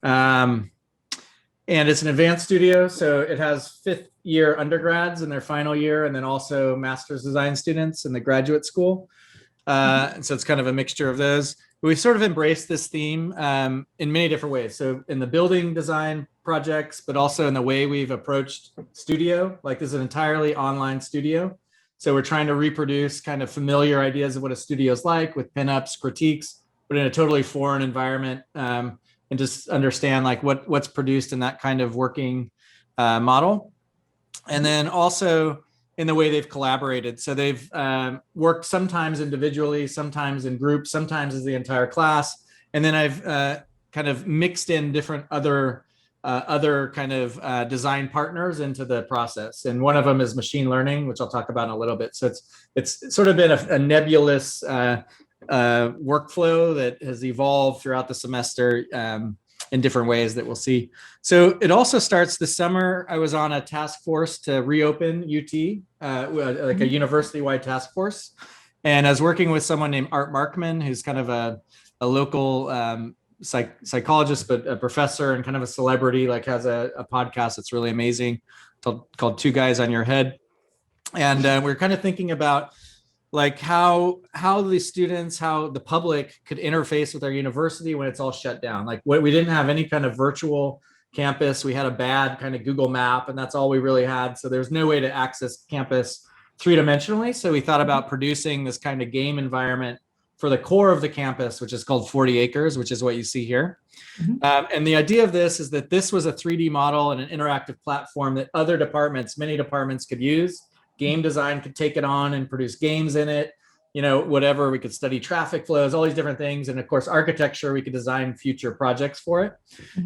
Um, and it's an advanced studio, so it has fifth year undergrads in their final year, and then also master's design students in the graduate school. And so it's kind of a mixture of those. We sort of embraced this theme in many different ways. So in the building design projects, but also in the way we've approached studio, like this is an entirely online studio. So we're trying to reproduce kind of familiar ideas of what a studio is like with pinups, critiques, but in a totally foreign environment, and just understand like what's produced in that kind of working model. And then also in the way they've collaborated. So they've worked sometimes individually, sometimes in groups, sometimes as the entire class. And then I've kind of mixed in different other kind of design partners into the process. And one of them is machine learning, which I'll talk about in a little bit. So it's sort of been a nebulous workflow that has evolved throughout the semester in different ways that we'll see. So it also starts this summer. I was on a task force to reopen UT, like a university-wide task force. And I was working with someone named Art Markman, who's kind of a local psychologist, but a professor and kind of a celebrity, like has a podcast that's really amazing called Two Guys on Your Head. And we're kind of thinking about like how the students, how the public could interface with our university when it's all shut down. Like we didn't have any kind of virtual campus. We had a bad kind of Google map, and that's all we really had. So there's no way to access campus three-dimensionally. So we thought about producing this kind of game environment for the core of the campus, which is called 40 acres, which is what you see here. And the idea of this is that this was a 3D model and an interactive platform that other departments, many departments could use. Game design could take it on and produce games in it, whatever. We could study traffic flows, all these different things. And of course, architecture, we could design future projects for it.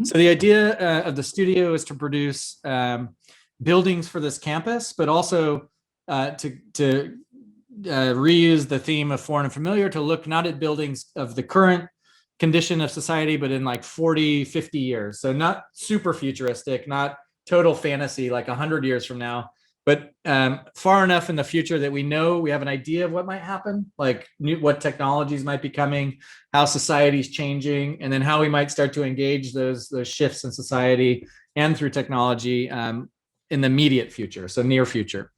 So the idea of the studio is to produce buildings for this campus, but also to reuse the theme of foreign and familiar to look not at buildings of the current condition of society, but in like 40, 50 years. So not super futuristic, not total fantasy, like 100 years from now, but far enough in the future that we know we have an idea of what might happen, like what technologies might be coming, how society's changing, and then how we might start to engage those shifts in society and through technology in the immediate future, so near future.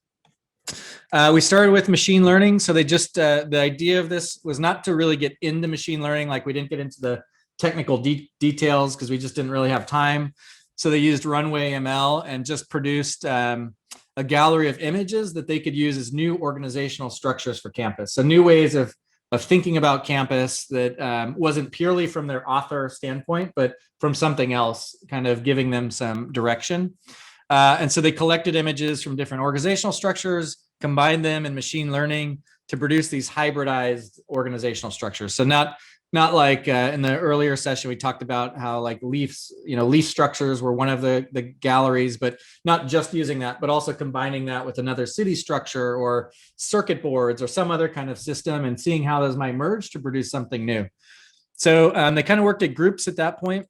We started with machine learning. So they just, the idea of this was not to really get into machine learning. Like we didn't get into the technical details because we just didn't really have time. So they used Runway ML and just produced a gallery of images that they could use as new organizational structures for campus. So new ways of thinking about campus that wasn't purely from their author standpoint, but from something else, kind of giving them some direction. And so they collected images from different organizational structures, combined them in machine learning to produce these hybridized organizational structures. So not like in the earlier session, we talked about how like leaf structures were one of the galleries, but not just using that, but also combining that with another city structure or circuit boards or some other kind of system and seeing how those might merge to produce something new. So they kind of worked at groups at that point.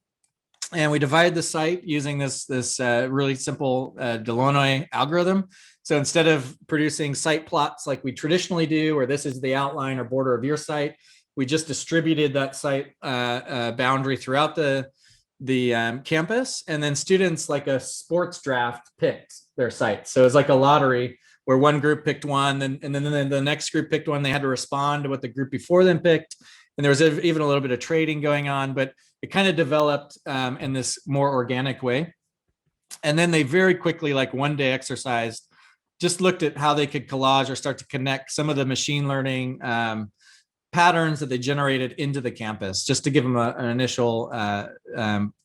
And we divided the site using this really simple Delaunay algorithm. So instead of producing site plots like we traditionally do, or this is the outline or border of your site, we just distributed that site boundary throughout the campus. And then students, like a sports draft, picked their site. So it's like a lottery where one group picked one, and then the next group picked one. They had to respond to what the group before them picked. And there was even a little bit of trading going on, but it kind of developed in this more organic way. And then they very quickly, like one day exercised, just looked at how they could collage or start to connect some of the machine learning patterns that they generated into the campus, just to give them an initial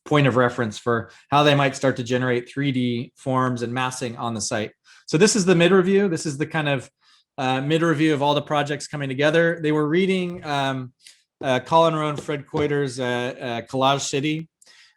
point of reference for how they might start to generate 3D forms and massing on the site. So this is the mid review. This is the kind of mid review of all the projects coming together. They were reading Colin Rowe and Fred Coiter's Collage City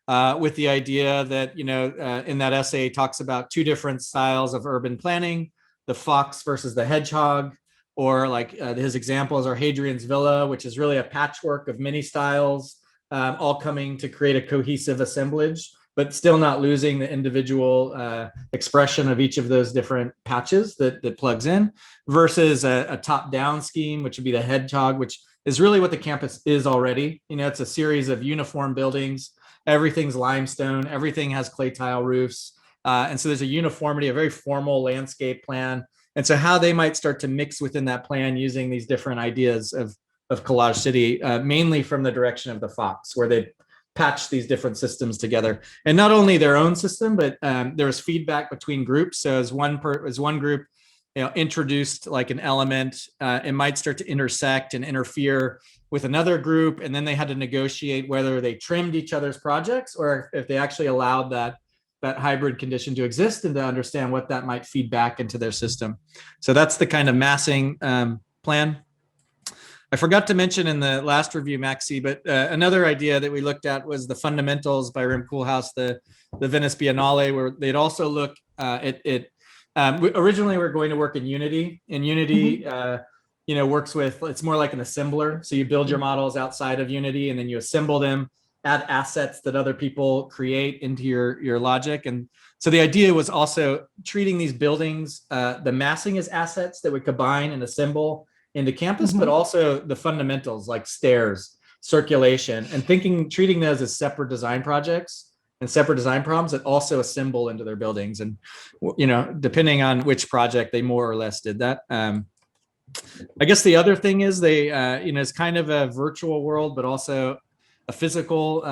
with the idea that, in that essay, talks about two different styles of urban planning, the fox versus the hedgehog, or like his examples are Hadrian's Villa, which is really a patchwork of many styles, all coming to create a cohesive assemblage, but still not losing the individual expression of each of those different patches that plugs in, versus a top-down scheme, which would be the hedgehog, which is really what the campus is already. It's a series of uniform buildings everything's limestone, everything has clay tile roofs. And so there's a uniformity, a very formal landscape plan. And so how they might start to mix within that plan using these different ideas of Collage City, mainly from the direction of the Fox, where they patch these different systems together. And not only their own system, but there was feedback between groups. So as one group introduced like an element, it might start to intersect and interfere with another group, and then they had to negotiate whether they trimmed each other's projects or if they actually allowed that hybrid condition to exist, and to understand what that might feed back into their system. So that's the kind of massing plan. I forgot to mention in the last review, Maxi, but another idea that we looked at was the fundamentals by Rim Koolhaas, the Venice Biennale, where they'd also look at it. Originally, we were going to work in Unity. And Unity, works with, it's more like an assembler. So you build your models outside of Unity, and then you assemble them, add assets that other people create into your logic. And so the idea was also treating these buildings, the massing as assets that would combine and assemble into campus, but also the fundamentals like stairs, circulation, and treating those as separate design projects and separate design problems that also assemble into their buildings. And, depending on which project, they more or less did that. I guess the other thing is they, it's kind of a virtual world, but also a physical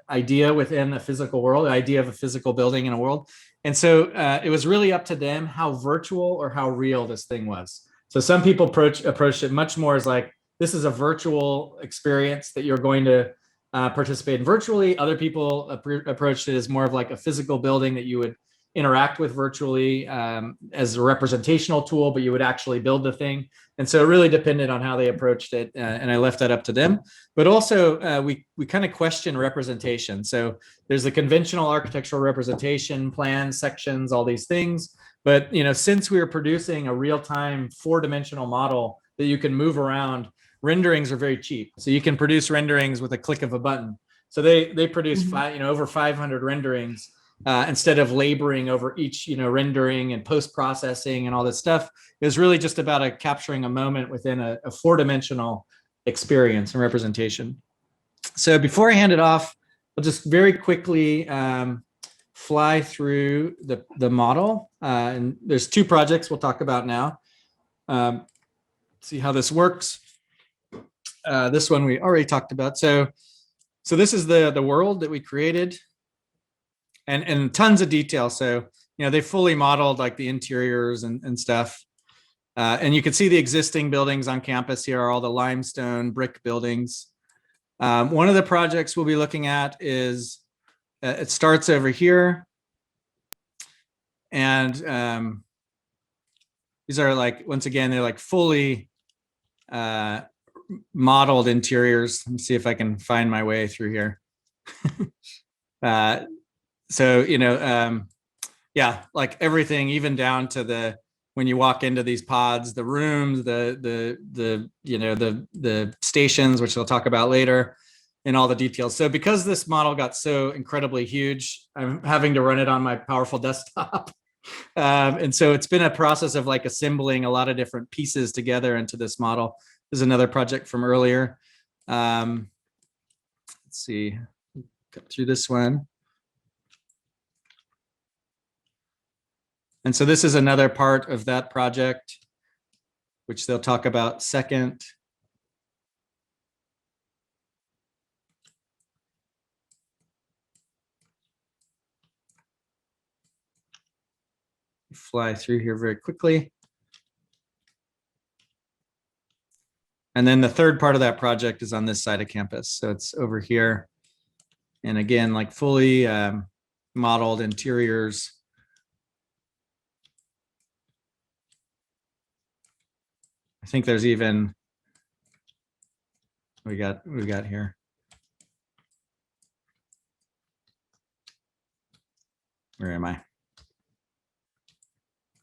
idea within a physical world, the idea of a physical building in a world. And so it was really up to them how virtual or how real this thing was. So some people approached it much more as like, this is a virtual experience that you're going to participate in virtually. Other people approached it as more of like a physical building that you would interact with virtually as a representational tool, but you would actually build the thing. And so it really depended on how they approached it, and I left that up to them. But also we kind of question representation. So there's the conventional architectural representation, plans, sections, all these things. But since we were producing a real-time 4-dimensional model that you can move around, renderings are very cheap. So you can produce renderings with a click of a button. So they produce over 500 renderings. Instead of laboring over each rendering and post-processing and all this stuff. It was really just about capturing a moment within a 4-dimensional experience and representation. So before I hand it off, I'll just very quickly fly through the model. And there's 2 projects we'll talk about now. See how this works. This one we already talked about. So this is the world that we created. And tons of detail. So, they fully modeled like the interiors and stuff. And you can see the existing buildings on campus here are all the limestone brick buildings. One of the projects we'll be looking at is, it starts over here. And these are like, once again, they're like fully modeled interiors. Let me see if I can find my way through here. So, yeah, like everything, even down to when you walk into these pods, the rooms, the stations, which we'll talk about later, and all the details. So because this model got so incredibly huge, I'm having to run it on my powerful desktop. And so it's been a process of like assembling a lot of different pieces together into this model. This is another project from earlier. Let's see, cut through this one. And so this is another part of that project, which they'll talk about second. Fly through here very quickly. And then the third part of that project is on this side of campus. So it's over here. And again, like fully modeled interiors. I think there's even, we got here. Where am I?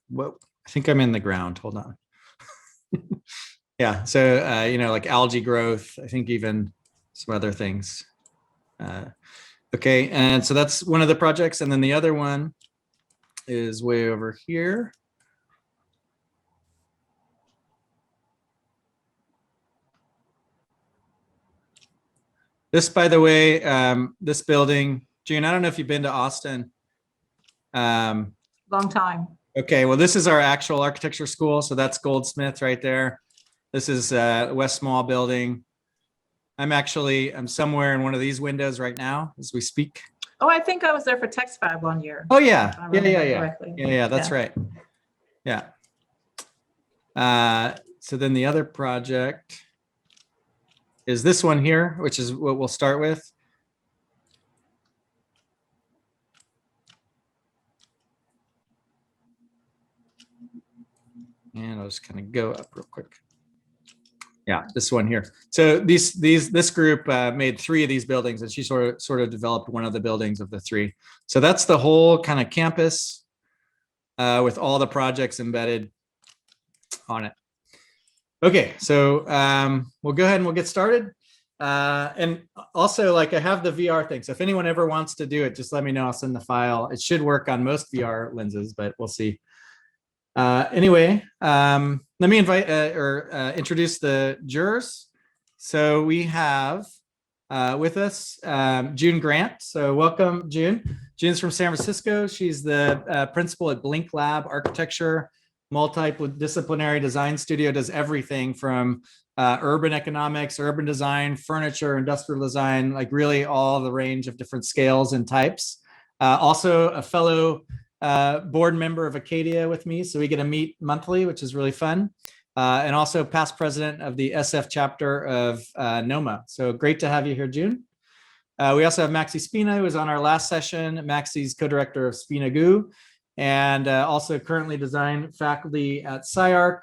Whoa, I think I'm in the ground. Hold on. Yeah, so, like algae growth, I think even some other things. Okay, and so that's one of the projects. And then the other one is way over here. This, by the way, this building, June, I don't know if you've been to Austin. Long time. Okay, well, this is our actual architecture school. So that's Goldsmith right there. This is West Small building. I'm somewhere in one of these windows right now as we speak. Oh, I think I was there for TextFab one year. Oh yeah, yeah. Yeah, that's right. Yeah. So then the other project is this one here, which is what we'll start with. And I'll just kind of go up real quick. Yeah, this one here. So this group made 3 of these buildings, and she sort of developed one of the buildings of the 3. So that's the whole kind of campus with all the projects embedded on it. Okay, so we'll go ahead and we'll get started. And also, like, I have the VR thing. So if anyone ever wants to do it, just let me know. I'll send the file. It should work on most VR lenses, but we'll see. Anyway, let me invite introduce the jurors. So we have with us June Grant. So welcome, June. June's from San Francisco. She's the principal at Blink Lab Architecture, multidisciplinary design studio, does everything from urban economics, urban design, furniture, industrial design, like really all the range of different scales and types. Also a fellow board member of Acadia with me, so we get to meet monthly, which is really fun. And also past president of the SF chapter of NOMA. So great to have you here, June. We also have Maxi Spina, who was on our last session. Maxi's co-director of Spina Goo, and also currently design faculty at SciArc.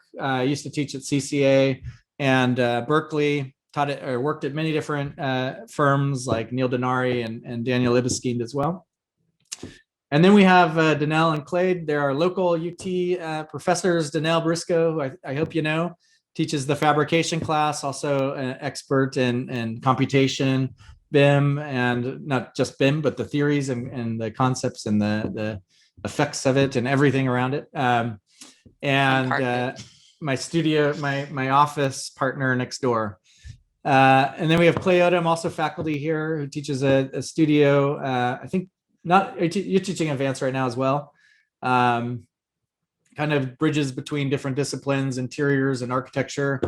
Used to teach at CCA and Berkeley. Taught it or worked at many different firms like Neil Denari and Daniel Libeskind as well. And then we have Danelle and Clade. They're our local UT professors. Danelle Briscoe, who I hope you know, teaches the fabrication class, also an expert in computation, BIM, and not just BIM, but the theories and the concepts and the effects of it and everything around it. And my studio, my office partner next door. And then we have Clay Odom, also faculty here, who teaches a studio. I think you're teaching advanced right now as well. Kind of bridges between different disciplines, interiors and architecture.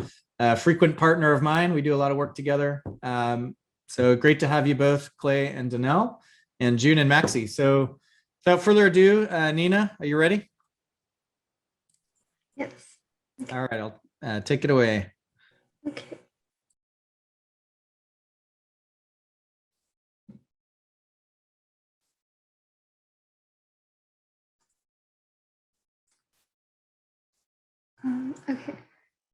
Frequent partner of mine. We do a lot of work together. So great to have you both, Clay and Danelle, and June and Maxi. So without further ado, Nina, are you ready? Yes. Okay. All right, I'll take it away. Okay. Okay,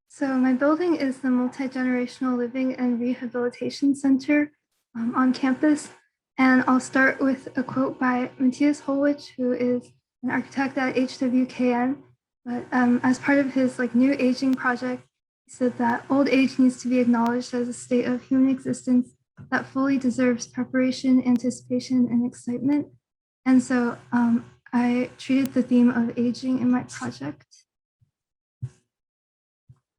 so my building is the Multi-Generational Living and Rehabilitation Center on campus. And I'll start with a quote by Matthias Holwich, who is an architect at HWKN. But as part of his new aging project, he said that old age needs to be acknowledged as a state of human existence that fully deserves preparation, anticipation, and excitement. And so I treated the theme of aging in my project.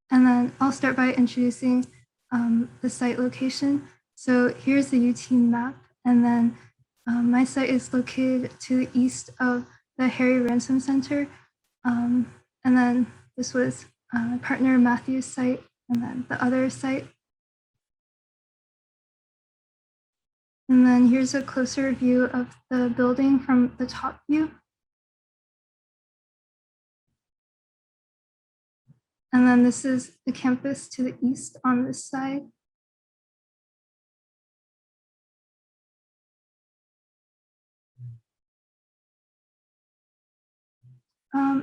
And then I'll start by introducing the site location. So here's the UT map. And then my site is located to the east of the Harry Ransom Center. And then this was my partner Matthew's site, and then the other site. And then here's a closer view of the building from the top view. And then this is the campus to the east on this side.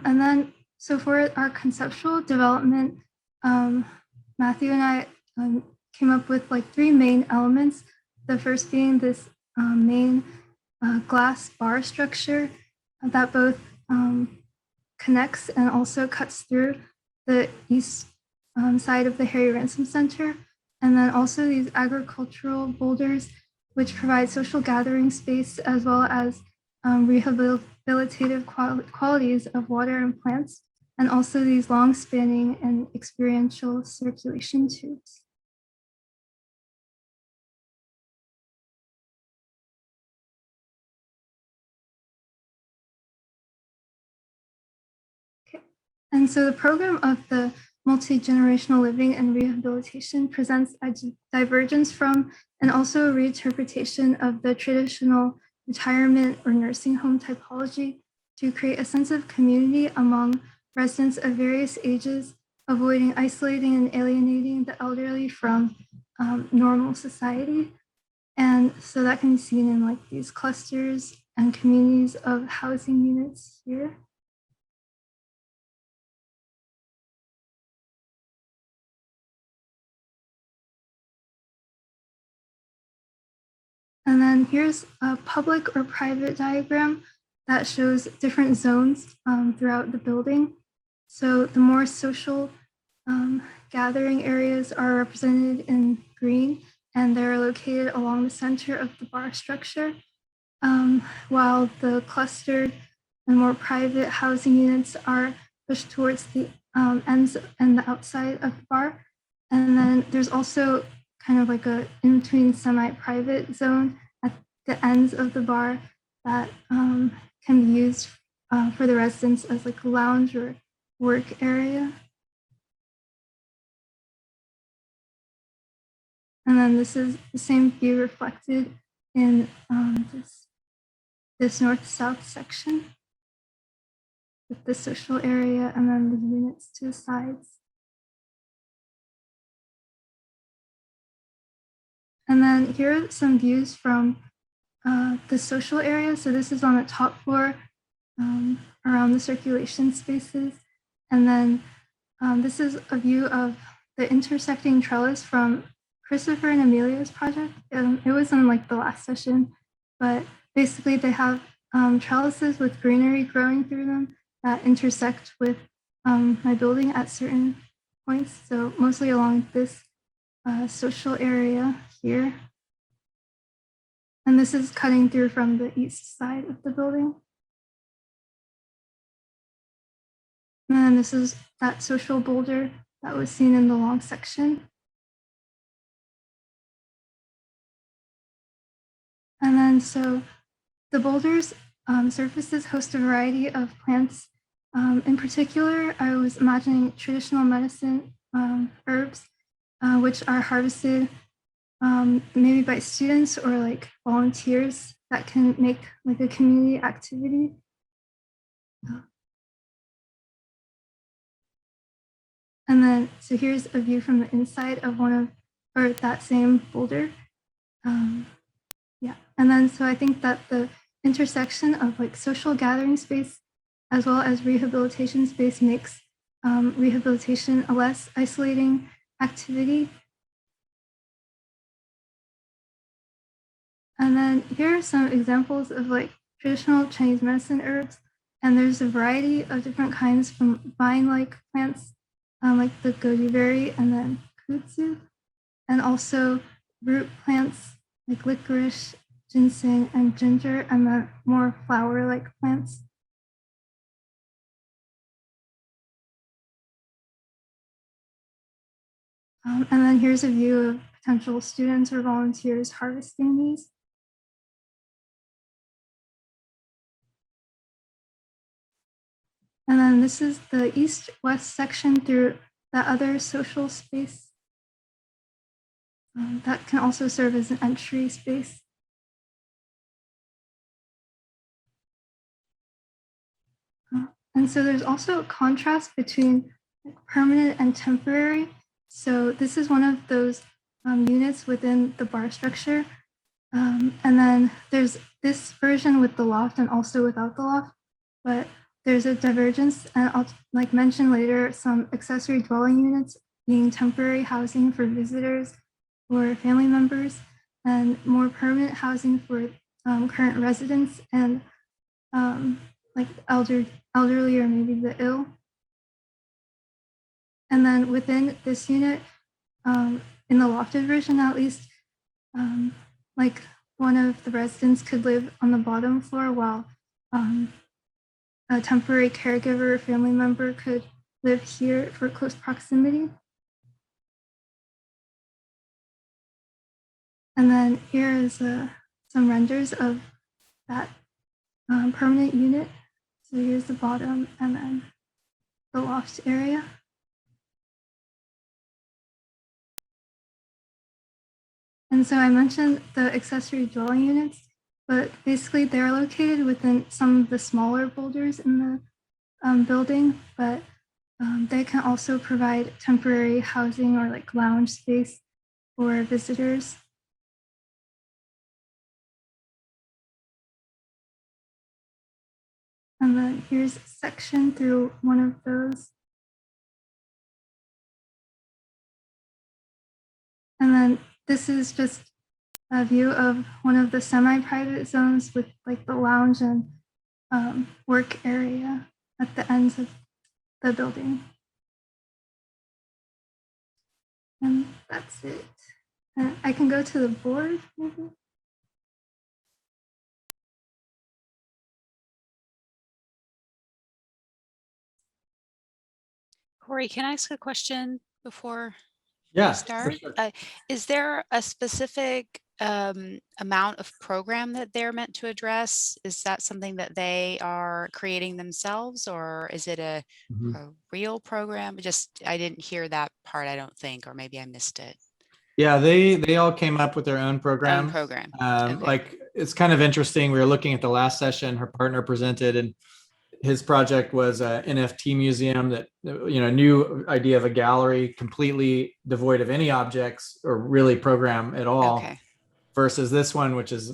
And then, so for our conceptual development, Matthew and I came up with 3 main elements. The first being this main glass bar structure that both connects and also cuts through the east side of the Harry Ransom Center. And then also these agricultural boulders, which provide social gathering space as well as rehabilitative qualities of water and plants, and also these long spanning and experiential circulation tubes. And so the program of the multi-generational living and rehabilitation presents a divergence from and also a reinterpretation of the traditional retirement or nursing home typology to create a sense of community among residents of various ages, avoiding isolating and alienating the elderly from normal society. And so that can be seen in like these clusters and communities of housing units here. And then here's a public or private diagram that shows different zones throughout the building. So the more social gathering areas are represented in green, and they're located along the center of the bar structure, while the clustered and more private housing units are pushed towards the ends and the outside of the bar. And then there's also kind of like a in-between semi-private zone at the ends of the bar that can be used for the residents as like a lounge or work area. And then this is the same view reflected in this north-south section with the social area and then the units to the sides. And then here are some views from the social area. So this is on the top floor around the circulation spaces. And then this is a view of the intersecting trellis from Christopher and Amelia's project. It was in like the last session, but basically they have trellises with greenery growing through them that intersect with my building at certain points. So mostly along this social area here. And this is cutting through from the east side of the building. And then this is that social boulder that was seen in the long section. And then so the boulders surfaces host a variety of plants. In particular, I was imagining traditional medicine herbs, which are harvested maybe by students or like volunteers that can make like a community activity. And then, so here's a view from the inside of or that same boulder. Yeah, and then so I think that the intersection of like social gathering space as well as rehabilitation space makes rehabilitation a less isolating activity. And then here are some examples of like traditional Chinese medicine herbs. And there's a variety of different kinds from vine-like plants like the goji berry and then kudzu, and also root plants like licorice, ginseng, and ginger, and then more flower-like plants. And then here's a view of potential students or volunteers harvesting these. And then this is the east-west section through that other social space that can also serve as an entry space. And so there's also a contrast between permanent and temporary. So this is one of those units within the bar structure. And then there's this version with the loft and also without the loft, but there's a divergence, and I'll like mention later some accessory dwelling units being temporary housing for visitors or family members, and more permanent housing for current residents and like elderly or maybe the ill. And then within this unit, in the lofted version at least, like one of the residents could live on the bottom floor while a temporary caregiver or family member could live here for close proximity. And then here is some renders of that permanent unit. So here's the bottom and then the loft area. And so I mentioned the accessory dwelling units, but basically they're located within some of the smaller boulders in the building, but they can also provide temporary housing or like lounge space for visitors. And then here's a section through one of those. And then this is just a view of one of the semi-private zones with like the lounge and work area at the ends of the building. And that's it. And I can go to the board, maybe. Kory, can I ask a question before Yeah, we start? sure. Is there a specific amount of program that they're meant to address? Is that something that they are creating themselves, or is it a real program? I didn't hear that part, I don't think, or maybe I missed it. Yeah, they all came up with their own program. Okay. Like, it's kind of interesting. We were looking at the last session, her partner presented, and his project was a NFT museum that, new idea of a gallery completely devoid of any objects or really program at all. Okay. Versus this one, which is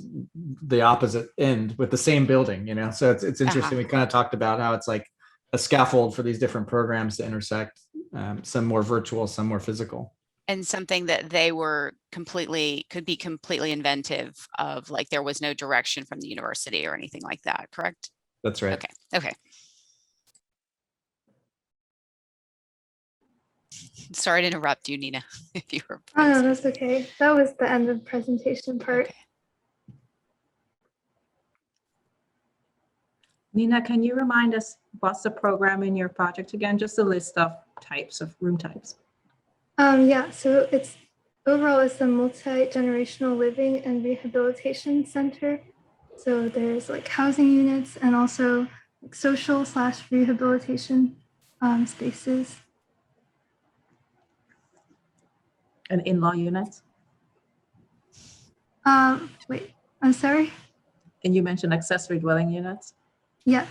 the opposite end with the same building, So it's interesting. We kind of talked about how it's like a scaffold for these different programs to intersect, some more virtual, some more physical. And something that they were could be completely inventive of, like there was no direction from the university or anything like that, correct? That's right. Okay. Sorry to interrupt you, Nina. If you were. Oh, no, that's okay. That was the end of the presentation part. Okay. Nina, can you remind us what's the program in your project again? Just a list of types of room types. Yeah, so overall it's the multi-generational living and rehabilitation center. So there's like housing units and also like social/rehabilitation spaces. And in-law units? Wait, I'm sorry? And you mentioned accessory dwelling units? Yes.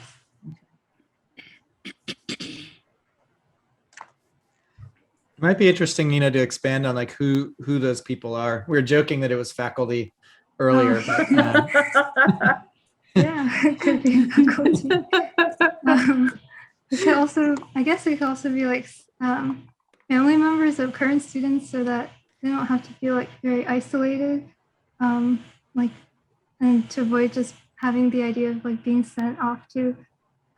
It might be interesting, Nina, to expand on like who those people are. We were joking that it was faculty earlier, but yeah, it could be faculty. It could also, I guess it could also be like family members of current students, so that they don't have to feel like very isolated, and to avoid just having the idea of like being sent off to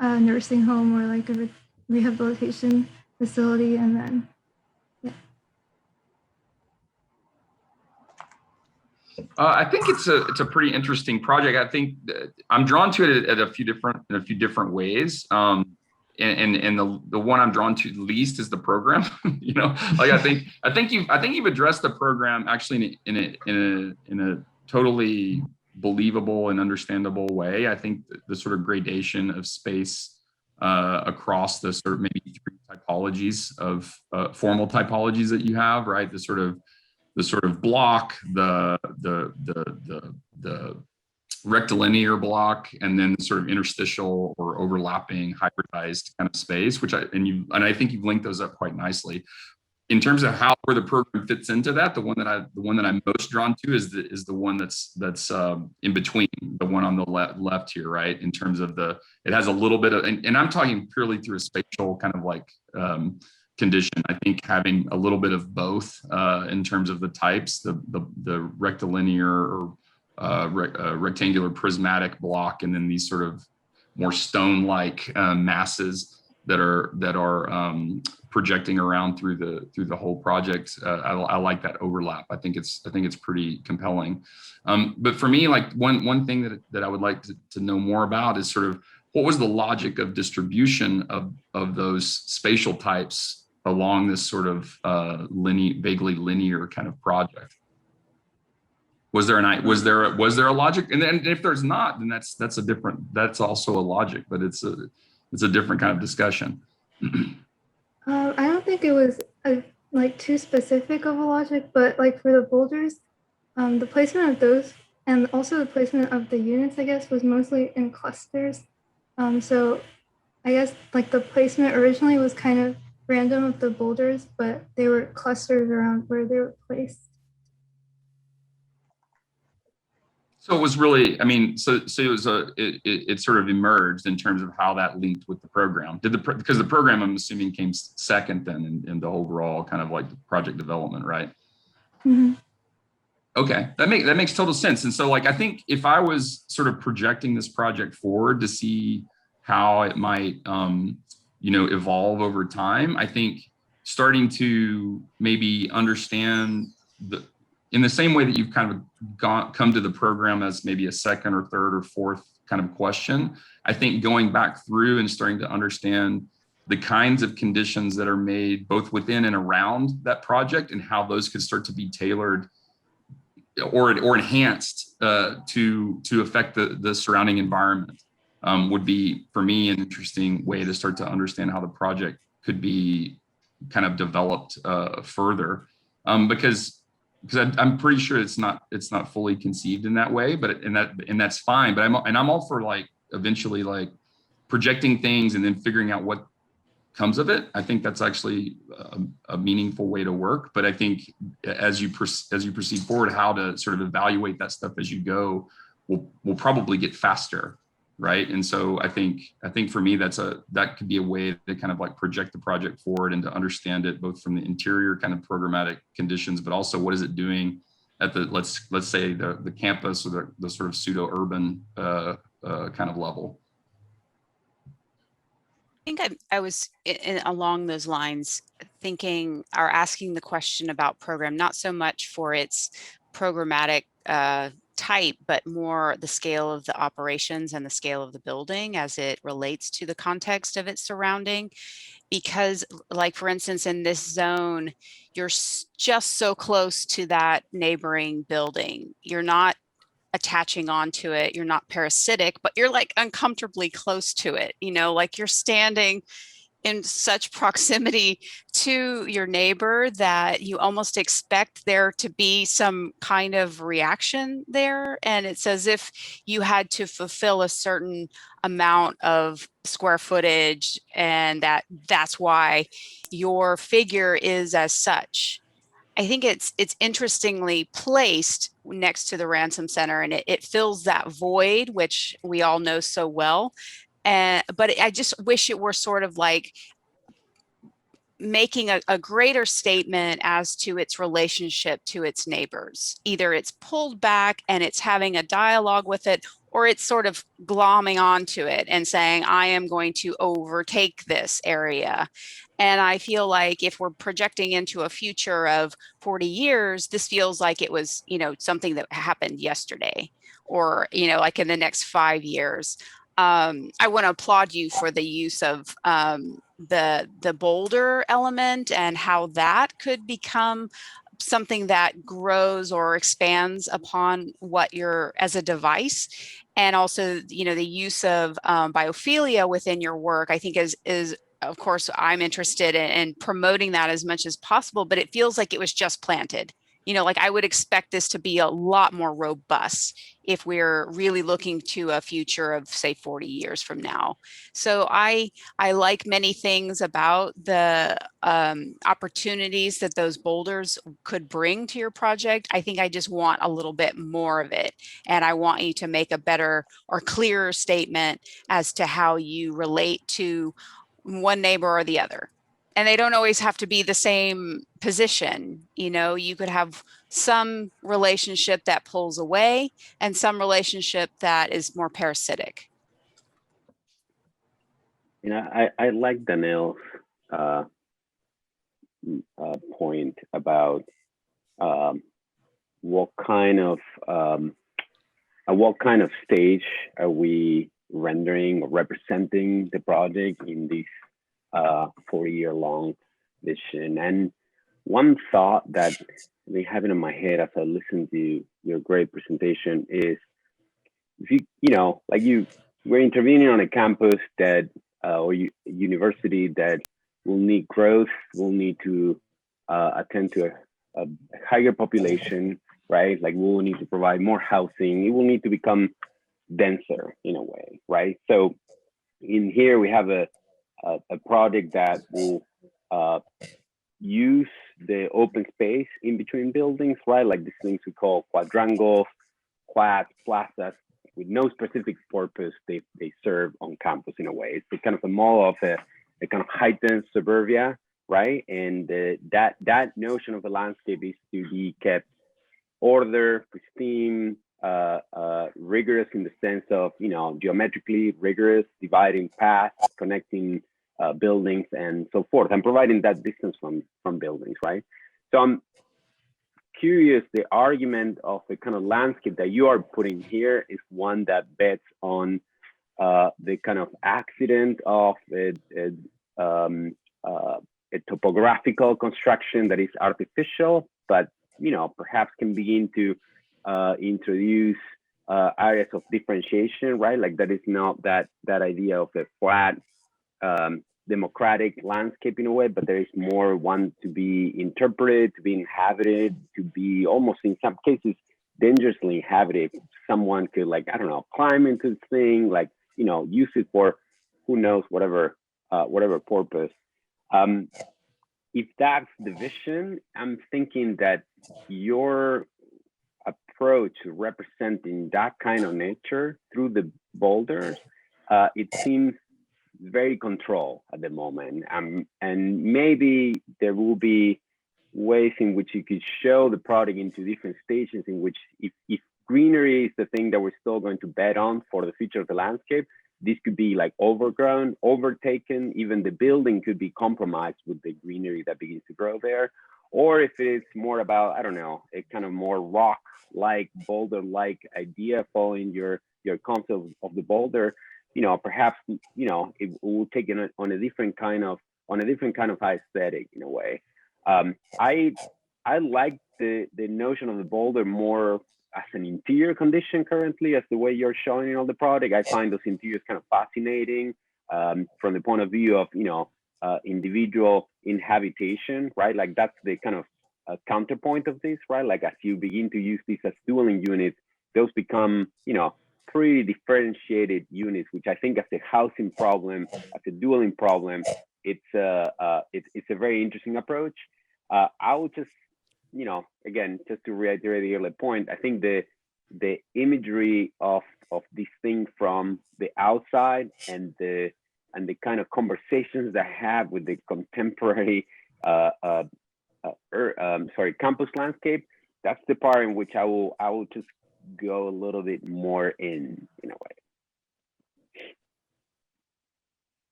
a nursing home or like a rehabilitation facility, and then I think it's a pretty interesting project. I think I'm drawn to it in a few different ways. And the one I'm drawn to least is the program. I think you've addressed the program actually in a totally believable and understandable way. I think the sort of gradation of space across the sort of maybe three typologies of formal typologies that you have, right? The sort of block, the rectilinear block, and then the sort of interstitial or overlapping hybridized kind of space, and I think you've linked those up quite nicely. In terms of where the program fits into that, the one that I'm most drawn to is the one that's in between, the one on the left here, right? In terms of it has a little bit of, and I'm talking purely through a spatial kind of like condition. I think having a little bit of both in terms of the types, the rectilinear or rectangular prismatic block, and then these sort of more stone-like masses that are projecting around through the whole project. I like that overlap. I think it's pretty compelling. But for me, like one thing that I would like to know more about is sort of what was the logic of distribution of those spatial types along this sort of vaguely linear kind of project. Was there a logic? And then if there's not, then that's also a logic, but it's a different kind of discussion. I don't think it was like too specific of a logic, but like for the boulders, the placement of those and also the placement of the units, I guess, was mostly in clusters. So I guess like the placement originally was kind of random of the boulders, but they were clustered around where they were placed. So it was really, I mean, so it was it sort of emerged in terms of how that linked with the program. Because the program, I'm assuming, came second then in the overall kind of like project development, right? Mm-hmm. Okay, that makes total sense. And so like, I think if I was sort of projecting this project forward to see how it might, evolve over time, I think starting to maybe understand in the same way that you've kind of come to the program as maybe a second or third or fourth kind of question, I think going back through and starting to understand the kinds of conditions that are made both within and around that project and how those could start to be tailored or enhanced to affect the surrounding environment would be, for me, an interesting way to start to understand how the project could be kind of developed further. Because I'm pretty sure it's not fully conceived in that way, but and that's fine. But I'm all for like eventually like projecting things and then figuring out what comes of it. I think that's actually a meaningful way to work. But I think as you proceed forward, how to sort of evaluate that stuff as you go will probably get faster, right? And so I think for me that could be a way to kind of like project the project forward and to understand it both from the interior kind of programmatic conditions, but also what is it doing at the let's say the campus or the sort of pseudo urban kind of level. I think I was along those lines thinking or asking the question about program, not so much for its programmatic type, but more the scale of the operations and the scale of the building as it relates to the context of its surrounding. Because like, for instance, in this zone, you're just so close to that neighboring building. You're not attaching onto it. You're not parasitic, but you're like uncomfortably close to it. Like you're standing in such proximity to your neighbor that you almost expect there to be some kind of reaction there. And it's as if you had to fulfill a certain amount of square footage, and that's why your figure is as such. I think it's interestingly placed next to the ransom center, and it fills that void, which we all know so well. But I just wish it were sort of like making a greater statement as to its relationship to its neighbors. Either it's pulled back and it's having a dialogue with it, or it's sort of glomming onto it and saying, I am going to overtake this area. And I feel like if we're projecting into a future of 40 years, this feels like it was, something that happened yesterday, or, like in the next 5 years. I want to applaud you for the use of the boulder element and how that could become something that grows or expands upon what you're as a device. And also, the use of biophilia within your work, I think is of course, I'm interested in promoting that as much as possible, but it feels like it was just planted. Like I would expect this to be a lot more robust if we're really looking to a future of, say, 40 years from now. So I like many things about the opportunities that those boulders could bring to your project. I think I just want a little bit more of it. And I want you to make a better or clearer statement as to how you relate to one neighbor or the other. And they don't always have to be the same position. You could have some relationship that pulls away and some relationship that is more parasitic. I like Danielle's point about what kind of at what kind of stage are we rendering or representing the project in this 40-year-long vision. And one thought that I've been having in my head as I listen to your great presentation is, if we're intervening on a campus that or university that we'll need growth, we'll need to attend to a higher population, right? Like we'll need to provide more housing. It will need to become denser in a way, right? So in here we have a project that will use the open space in between buildings, right? Like these things we call quadrangles, quads, plazas, with no specific purpose they serve on campus in a way. It's kind of a model of a kind of heightened suburbia, right? And that notion of the landscape is to be kept order, pristine, rigorous in the sense of, you know, geometrically rigorous, dividing paths, connecting buildings and so forth, and providing that distance from buildings, right? So I'm curious, the argument of the kind of landscape that you are putting here is one that bets on the kind of accident of a topographical construction that is artificial, but you know, perhaps can begin to introduce areas of differentiation, right? Like that is not that idea of a flat democratic landscape in a way, but there is more one to be interpreted, to be inhabited, to be almost in some cases dangerously inhabited. Someone could, like, I don't know, climb into this thing, like, you know, use it for who knows whatever purpose. If that's the vision, I'm thinking that your approach to representing that kind of nature through the boulders, it seems very controlled at the moment. And maybe there will be ways in which you could show the product into different stages in which if greenery is the thing that we're still going to bet on for the future of the landscape, this could be like overgrown, overtaken, even the building could be compromised with the greenery that begins to grow there. Or if it's more about, I don't know, a kind of more rock-like, boulder-like idea following your concept of the boulder, you know, perhaps, you know, it will take it on a different kind of aesthetic in a way. I like the notion of the boulder more as an interior condition currently, as the way you're showing in all the product. I find those interiors kind of fascinating from the point of view of, you know, individual inhabitation, right? Like that's the kind of counterpoint of this, right? Like as you begin to use these as dwelling units, those become, you know, pretty differentiated units, which I think as a housing problem, as a dwelling problem, it's a very interesting approach. I would just, you know, again, just to reiterate the earlier point, I think the imagery of this thing from the outside and the kind of conversations that I have with the contemporary campus landscape, that's the part in which I will just go a little bit more in a way.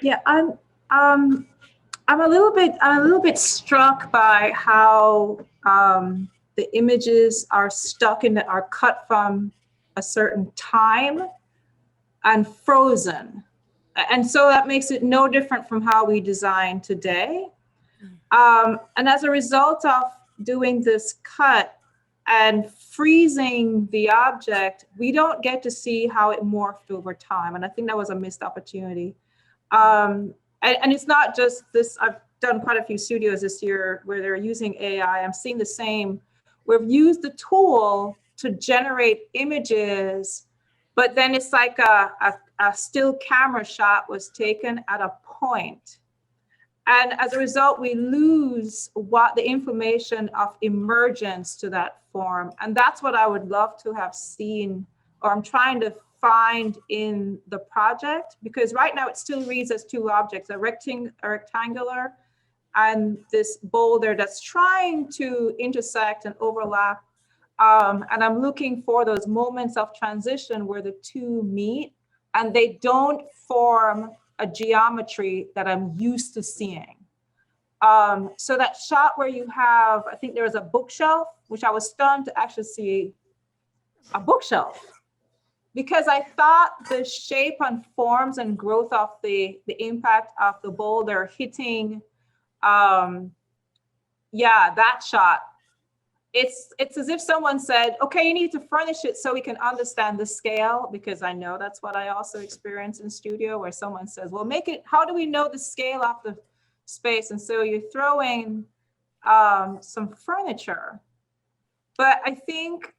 Yeah, I'm a little bit struck by how the images are are cut from a certain time and frozen. And so that makes it no different from how we design today. And as a result of doing this cut and freezing the object, we don't get to see how it morphed over time. And I think that was a missed opportunity. And it's not just this, I've done quite a few studios this year where they're using AI. I'm seeing the same. We've used the tool to generate images, but then it's like a still camera shot was taken at a point. And as a result, we lose what the information of emergence to that form. And that's what I would love to have seen, or I'm trying to find in the project, because right now it still reads as two objects, a rectangular and this boulder that's trying to intersect and overlap. And I'm looking for those moments of transition where the two meet and they don't form a geometry that I'm used to seeing. So that shot where you have, I think there was a bookshelf, which I was stunned to actually see a bookshelf, because I thought the shape and forms and growth of the impact of the boulder hitting, that shot it's as if someone said, okay, you need to furnish it so we can understand the scale, because I know that's what I also experience in studio, where someone says, well, make it, how do we know the scale of the space? And so you're throwing some furniture. But I think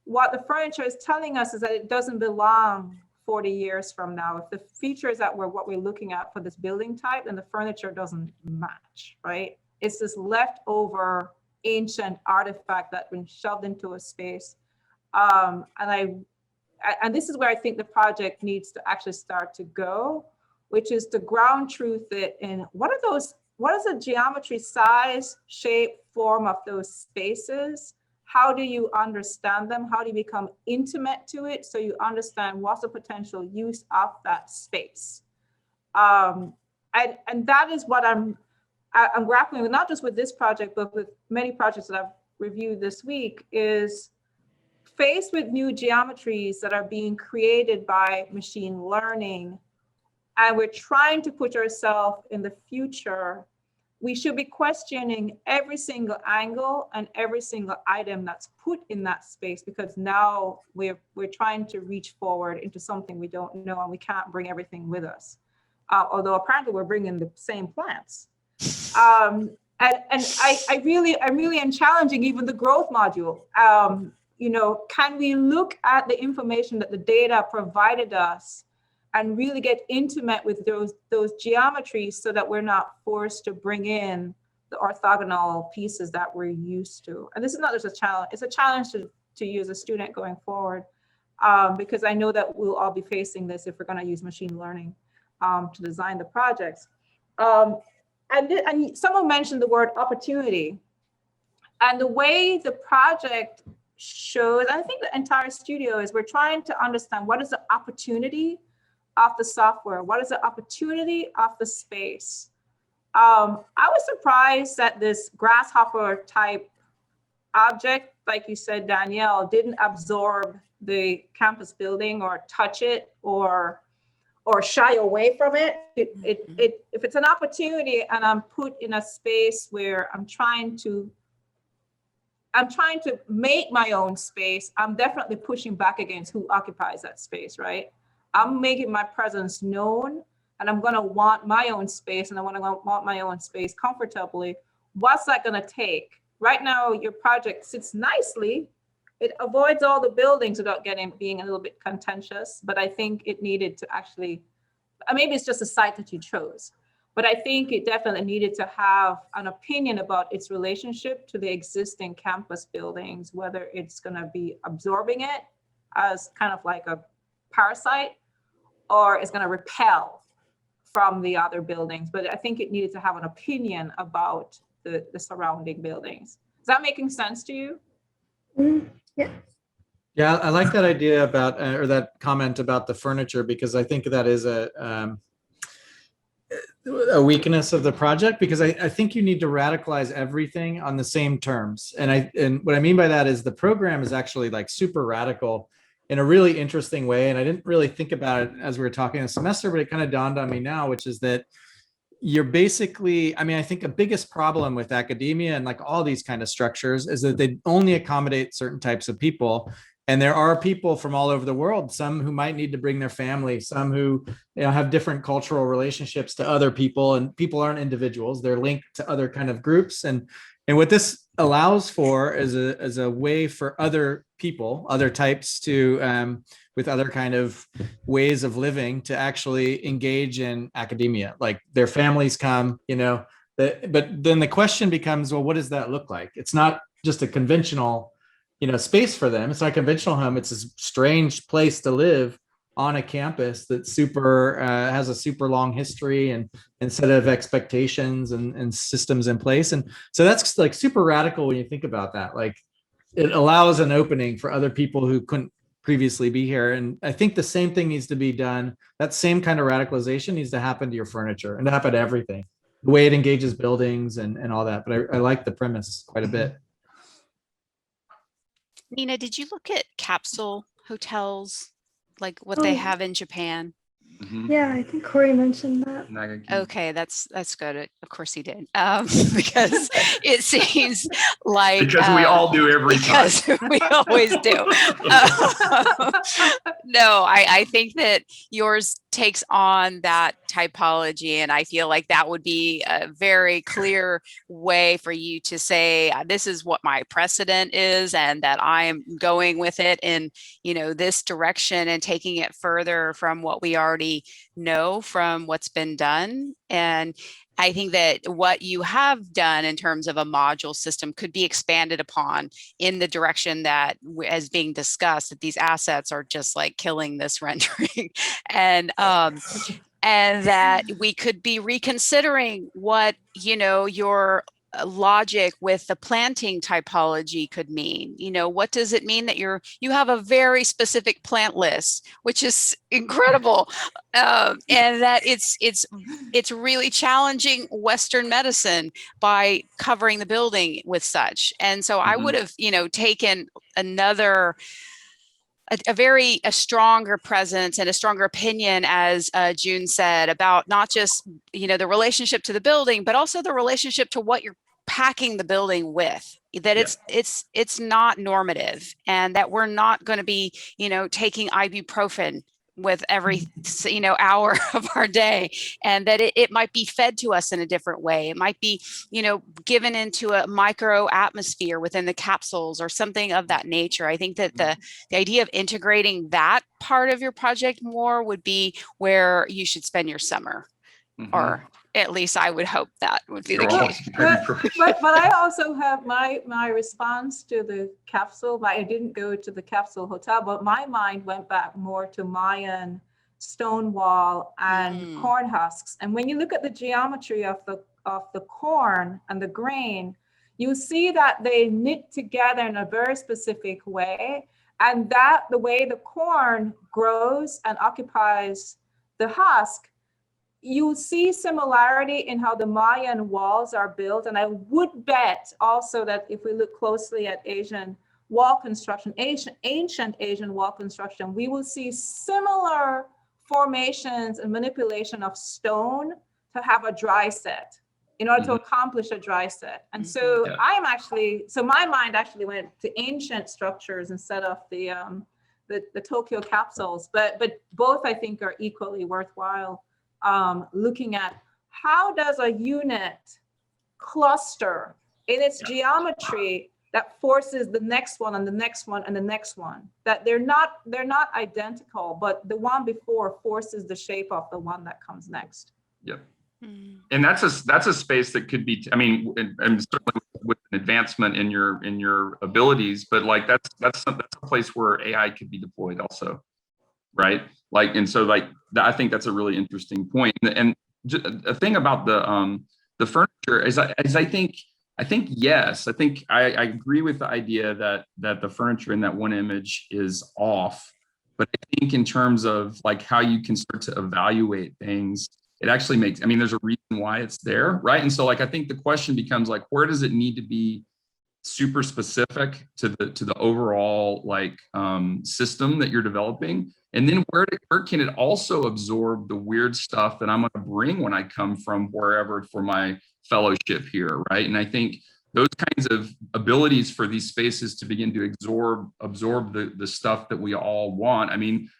what the furniture is telling us is that it doesn't belong 40 years from now. If the features that what we're looking at for this building type, then the furniture doesn't match, right? It's this leftover ancient artifact that's been shoved into a space. And this is where I think the project needs to actually start to go, which is to ground truth it in what is the geometry, size, shape, form of those spaces? How do you understand them? How do you become intimate to it so you understand what's the potential use of that space? And that is what I'm grappling with, not just with this project, but with many projects that I've reviewed this week, is faced with new geometries that are being created by machine learning, and we're trying to put ourselves in the future. We should be questioning every single angle and every single item that's put in that space, because now we're trying to reach forward into something we don't know, and we can't bring everything with us. Although apparently we're bringing the same plants. And I really am challenging even the growth module. Can we look at the information that the data provided us and really get intimate with those geometries so that we're not forced to bring in the orthogonal pieces that we're used to? And this is not just a challenge, it's a challenge to you as a student going forward, because I know that we'll all be facing this if we're going to use machine learning to design the projects. And someone mentioned the word opportunity, and the way the project shows, I think the entire studio is, we're trying to understand what is the opportunity of the software, what is the opportunity of the space. I was surprised that this grasshopper type object, like you said, Danielle, didn't absorb the campus building or touch it or shy away from it. If it's an opportunity and I'm put in a space where I'm trying to make my own space, I'm definitely pushing back against who occupies that space, right? I'm making my presence known, and I'm gonna want my own space, and I wanna want my own space comfortably. What's that gonna take? Right now, your project sits nicely. It avoids all the buildings without being a little bit contentious, but I think it needed to actually, maybe it's just a site that you chose, but I think it definitely needed to have an opinion about its relationship to the existing campus buildings, whether it's gonna be absorbing it as kind of like a parasite, or it's gonna repel from the other buildings. But I think it needed to have an opinion about the surrounding buildings. Is that making sense to you? Yeah. Yeah, I like that idea about, or that comment about the furniture, because I think that is a weakness of the project, because I think you need to radicalize everything on the same terms. And what I mean by that is the program is actually like super radical in a really interesting way. And I didn't really think about it as we were talking this semester, but it kind of dawned on me now, which is that you're basically, I think the biggest problem with academia and like all these kind of structures is that they only accommodate certain types of people. And there are people from all over the world, some who might need to bring their family, some who have different cultural relationships to other people, and people aren't individuals, they're linked to other kind of groups. And what this allows for is a way for other people, other types to, with other kind of ways of living, to actually engage in academia. Like their families come, but then the question becomes, well, what does that look like? It's not just a conventional space for them. It's not a conventional home. It's a strange place to live on a campus that has a super long history and set of expectations and systems in place. And so that's like super radical when you think about that. Like it allows an opening for other people who couldn't previously be here. And I think the same thing needs to be done. That same kind of radicalization needs to happen to your furniture and to happen to everything, the way it engages buildings and all that. But I like the premise quite a bit. Nina, did you look at Capsule Hotels, like what they have in Japan? Mhm. Yeah, I think Kory mentioned that. Okay, that's good. Of course he did, because it seems like because we all do every time. because we always do. No, I think that yours takes on that typology, and I feel like that would be a very clear way for you to say, this is what my precedent is, and that I'm going with it in, this direction and taking it further from what we already know from what's been done. And I think that what you have done in terms of a module system could be expanded upon in the direction that, as being discussed, that these assets are just like killing this rendering, and that we could be reconsidering what your logic with the planting typology could mean. What does it mean that you have a very specific plant list, which is incredible, and that it's really challenging Western medicine by covering the building with such. And so I would have taken another a stronger presence and a stronger opinion, as June said, about not just the relationship to the building, but also the relationship to what you're packing the building with. That it's not normative, and that we're not going to be taking ibuprofen with every hour of our day, and that it might be fed to us in a different way. It might be given into a micro atmosphere within the capsules or something of that nature. I think that the idea of integrating that part of your project more would be where you should spend your summer, or at least I would hope that would be the case. But I also have my response to the capsule. I didn't go to the Capsule Hotel, but my mind went back more to Mayan stone wall and corn husks. And when you look at the geometry of the corn and the grain, you see that they knit together in a very specific way, and that the way the corn grows and occupies the husk, you see similarity in how the Mayan walls are built. And I would bet also that if we look closely at Asian wall construction, ancient Asian wall construction, we will see similar formations and manipulation of stone to have a dry set in order to accomplish a dry set. And so my mind actually went to ancient structures instead of the Tokyo capsules, but both I think are equally worthwhile. Looking at how does a unit cluster in its geometry that forces the next one and the next one and the next one, that they're not identical, but the one before forces the shape of the one that comes next. Yep. And that's a space that could be, and certainly with an advancement in your abilities, but like that's a place where AI could be deployed also, right? I think that's a really interesting point. And a thing about the furniture is I think yes, I agree with the idea that the furniture in that one image is off, but I think in terms of like how you can start to evaluate things, it actually makes, there's a reason why it's there, right? And so like I think the question becomes like, where does it need to be super specific to the overall system that you're developing? And then where can it also absorb the weird stuff that I'm going to bring when I come from wherever for my fellowship here, right? And I think those kinds of abilities for these spaces to begin to absorb the stuff that we all want.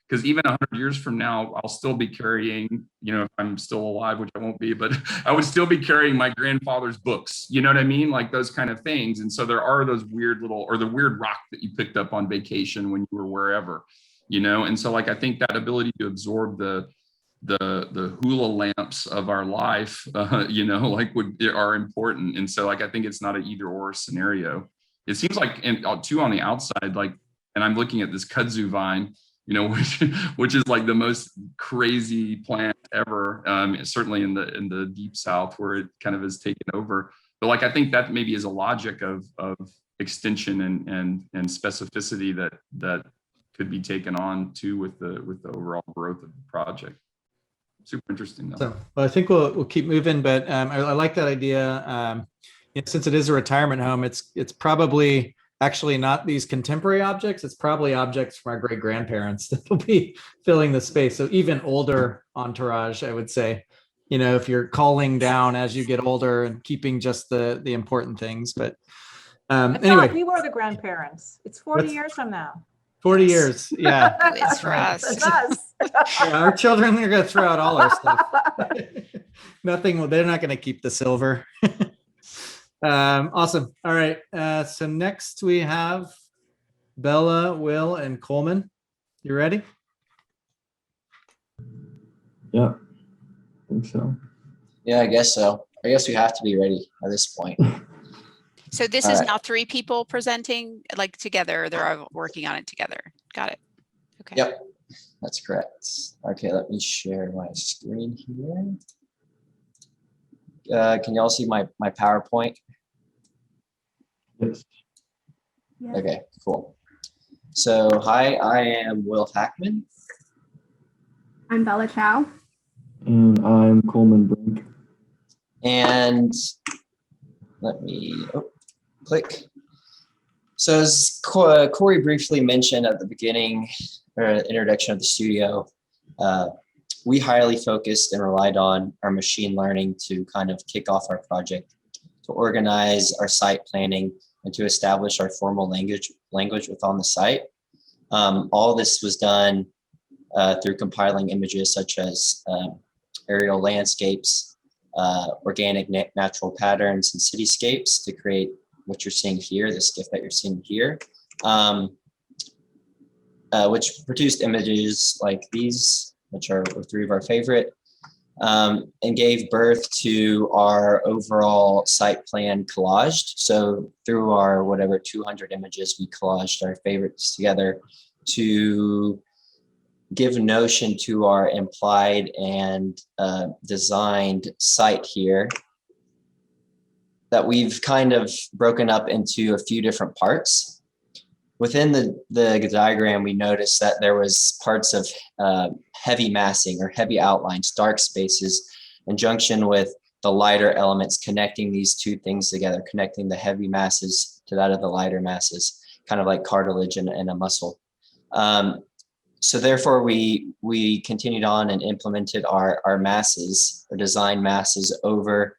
Because even 100 years from now, I'll still be carrying, if I'm still alive, which I won't be, but I would still be carrying my grandfather's books, you know what I mean? Like those kind of things. And so there are those weird the weird rock that you picked up on vacation when you were wherever, And so like, I think that ability to absorb the hula lamps of our life, are important. And so like, I think it's not an either or scenario. It seems like, and too on the outside, like, and I'm looking at this kudzu vine, which is like the most crazy plant ever, certainly in the deep South where it kind of has taken over. But like, I think that maybe is a logic of extension and specificity that could be taken on too with the overall growth of the project. Super interesting though. So, well, I think we'll keep moving, but I like that idea. Since it is a retirement home, it's probably actually not these contemporary objects. It's probably objects from our great grandparents that will be filling the space. So even older entourage, I would say. if you're calling down as you get older and keeping just the important things. But anyway, we were the grandparents. It's 40 What's- years from now. 40 Yes. years. Yeah. It's for us. That's us. Yeah, our children are going to throw out all our stuff. They're not going to keep the silver. Awesome. All right. So next we have Bella, Will, and Coleman. You ready? Yeah, I think so. Yeah, I guess so. I guess we have to be ready at this point. So this All is right. now 3 people presenting like together. They're all working on it together. Got it. Okay. Yep, that's correct. Okay, let me share my screen here. Can y'all see my PowerPoint? Yes. Yeah. Okay, cool. So hi, I am Will Hackman. I'm Bella Chow. And I'm Coleman Brink. And let me click. So as Kory briefly mentioned at the beginning, or introduction of the studio, we highly focused and relied on our machine learning to kind of kick off our project, to organize our site planning, and to establish our formal language within the site. All this was done through compiling images such as aerial landscapes, organic natural patterns, and cityscapes to create what you're seeing here, the skiff that you're seeing here, which produced images like these, which are 3 of our favorite, and gave birth to our overall site plan collaged. So through our 200 images, we collaged our favorites together to give notion to our implied and designed site here that we've kind of broken up into a few different parts. Within the diagram, we noticed that there was parts of heavy massing or heavy outlines, dark spaces, in junction with the lighter elements, connecting these 2 things together, connecting the heavy masses to that of the lighter masses, kind of like cartilage and a muscle. So therefore, we continued on and implemented our masses, or design masses over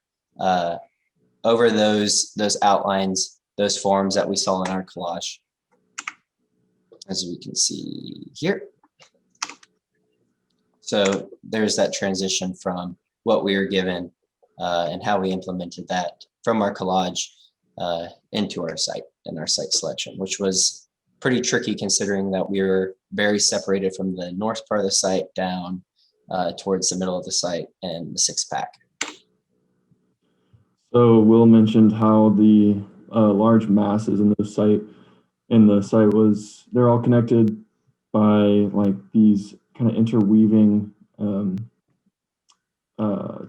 those outlines, those forms that we saw in our collage, as we can see here. So there's that transition from what we were given and how we implemented that from our collage into our site and our site selection, which was pretty tricky considering that we were very separated from the north part of the site down towards the middle of the site and the 6-pack. So Will mentioned how the large masses in the site they're all connected by like these kind of interweaving, it's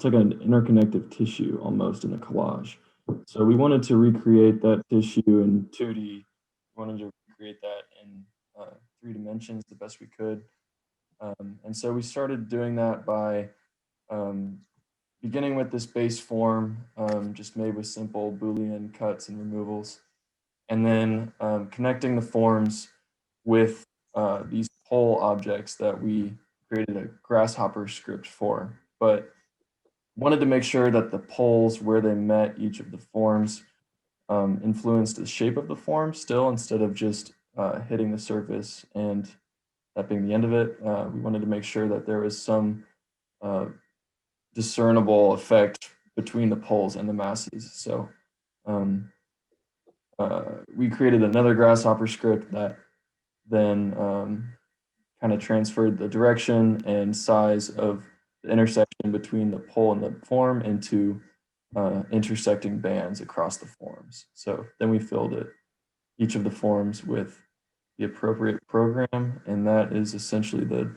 like an interconnective tissue almost in the collage. So we wanted to recreate that tissue in 2D. We wanted to recreate that in 3 dimensions the best we could. And so we started doing that by beginning with this base form, just made with simple Boolean cuts and removals, and then connecting the forms with these pole objects that we created a grasshopper script for, but wanted to make sure that the poles where they met each of the forms influenced the shape of the form still, instead of just hitting the surface and that being the end of it. We wanted to make sure that there was some discernible effect between the poles and the masses. So we created another grasshopper script that then kind of transferred the direction and size of the intersection between the pole and the form into intersecting bands across the forms. So then we filled each of the forms with the appropriate program, and that is essentially the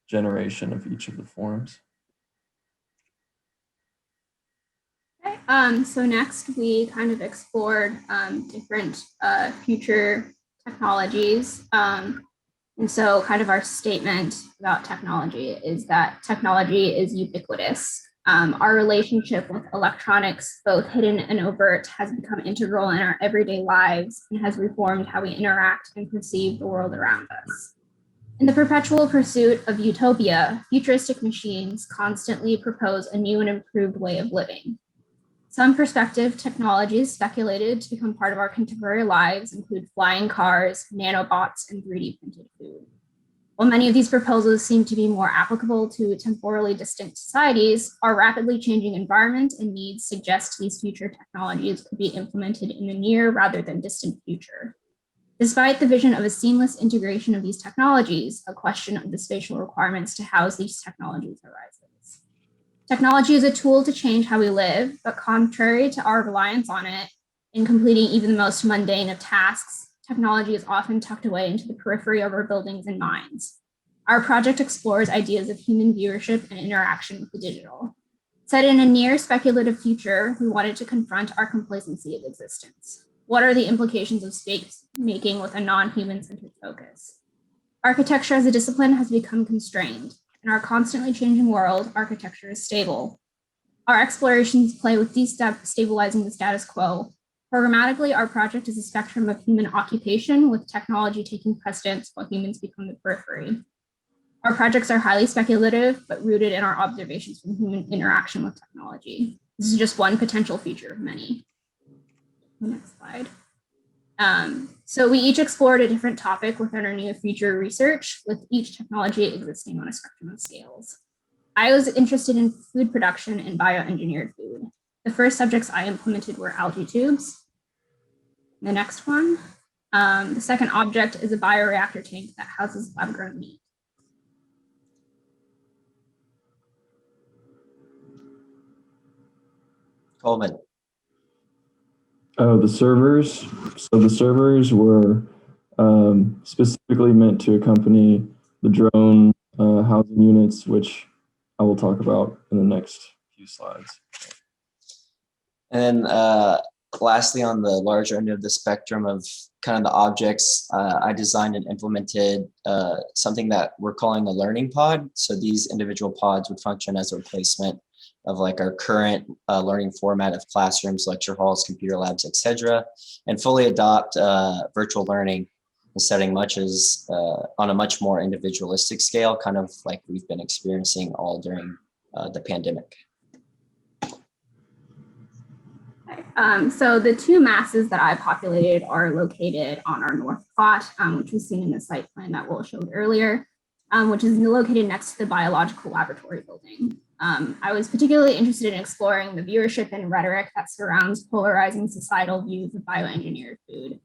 generation of each of the forms. Okay. So next we kind of explored different future technologies. And so kind of our statement about technology is that technology is ubiquitous. Our relationship with electronics, both hidden and overt, has become integral in our everyday lives and has reformed how we interact and perceive the world around us. In the perpetual pursuit of utopia, futuristic machines constantly propose a new and improved way of living. Some prospective technologies speculated to become part of our contemporary lives include flying cars, nanobots, and 3D printed food. While many of these proposals seem to be more applicable to temporally distinct societies, our rapidly changing environment and needs suggest these future technologies could be implemented in the near rather than distant future. Despite the vision of a seamless integration of these technologies, a question of the spatial requirements to house these technologies arises. Technology is a tool to change how we live, but contrary to our reliance on it in completing even the most mundane of tasks, technology is often tucked away into the periphery of our buildings and minds. Our project explores ideas of human viewership and interaction with the digital. Set in a near speculative future, we wanted to confront our complacency of existence. What are the implications of space making with a non-human centered focus? Architecture as a discipline has become constrained. In our constantly changing world, architecture is stable. Our explorations play with destabilizing the status quo. Programmatically, our project is a spectrum of human occupation, with technology taking precedence while humans become the periphery. Our projects are highly speculative, but rooted in our observations from human interaction with technology. This is just one potential feature of many. Next slide. So we each explored a different topic within our near future research, with each technology existing on a spectrum of scales. I was interested in food production and bioengineered food. The first subjects I implemented were algae tubes. The next one, the second object is a bioreactor tank that houses lab-grown meat. Coleman. Oh, the servers. So the servers were specifically meant to accompany the drone housing units, which I will talk about in the next few slides. And then lastly, on the larger end of the spectrum of kind of the objects, I designed and implemented something that we're calling a learning pod. So these individual pods would function as a replacement of like our current learning format of classrooms, lecture halls, computer labs, etc., and fully adopt virtual learning and setting much as on a much more individualistic scale, kind of like we've been experiencing all during the pandemic. So the two masses that I populated are located on our north plot, which was seen in the site plan that Will showed earlier, which is located next to the biological laboratory building. I was particularly interested in exploring the viewership and rhetoric that surrounds polarizing societal views of bioengineered food.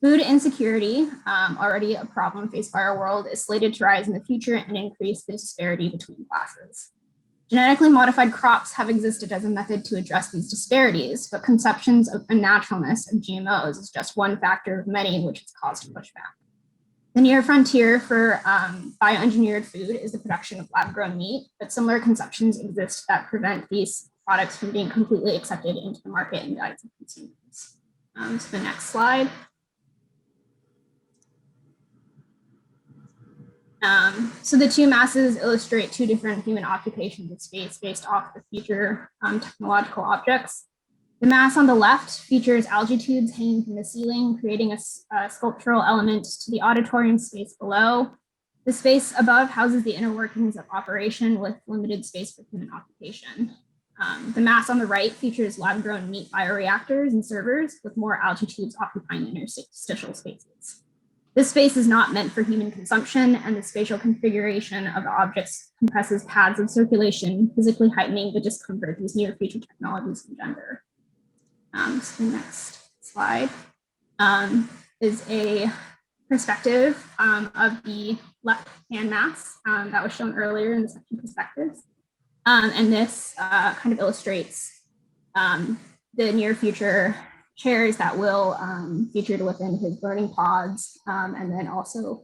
Food insecurity, already a problem faced by our world, is slated to rise in the future and increase the disparity between classes. Genetically modified crops have existed as a method to address these disparities, but conceptions of unnaturalness of GMOs is just one factor of many which has caused pushback. The near frontier for bioengineered food is the production of lab-grown meat, but similar conceptions exist that prevent these products from being completely accepted into the market and diets of consumers. So the next slide. So the two masses illustrate two different human occupations of space based off the future technological objects. The mass on the left features algae tubes hanging from the ceiling, creating a sculptural element to the auditorium space below. The space above houses the inner workings of operation with limited space for human occupation. The mass on the right features lab-grown meat bioreactors and servers with more algae tubes occupying interstitial spaces. This space is not meant for human consumption, and the spatial configuration of the objects compresses paths of circulation, physically heightening the discomfort these near future technologies engender. So the next slide is a perspective of the left-hand mass that was shown earlier in the section perspectives. And this kind of illustrates the near future chairs that will featured within his learning pods, and then also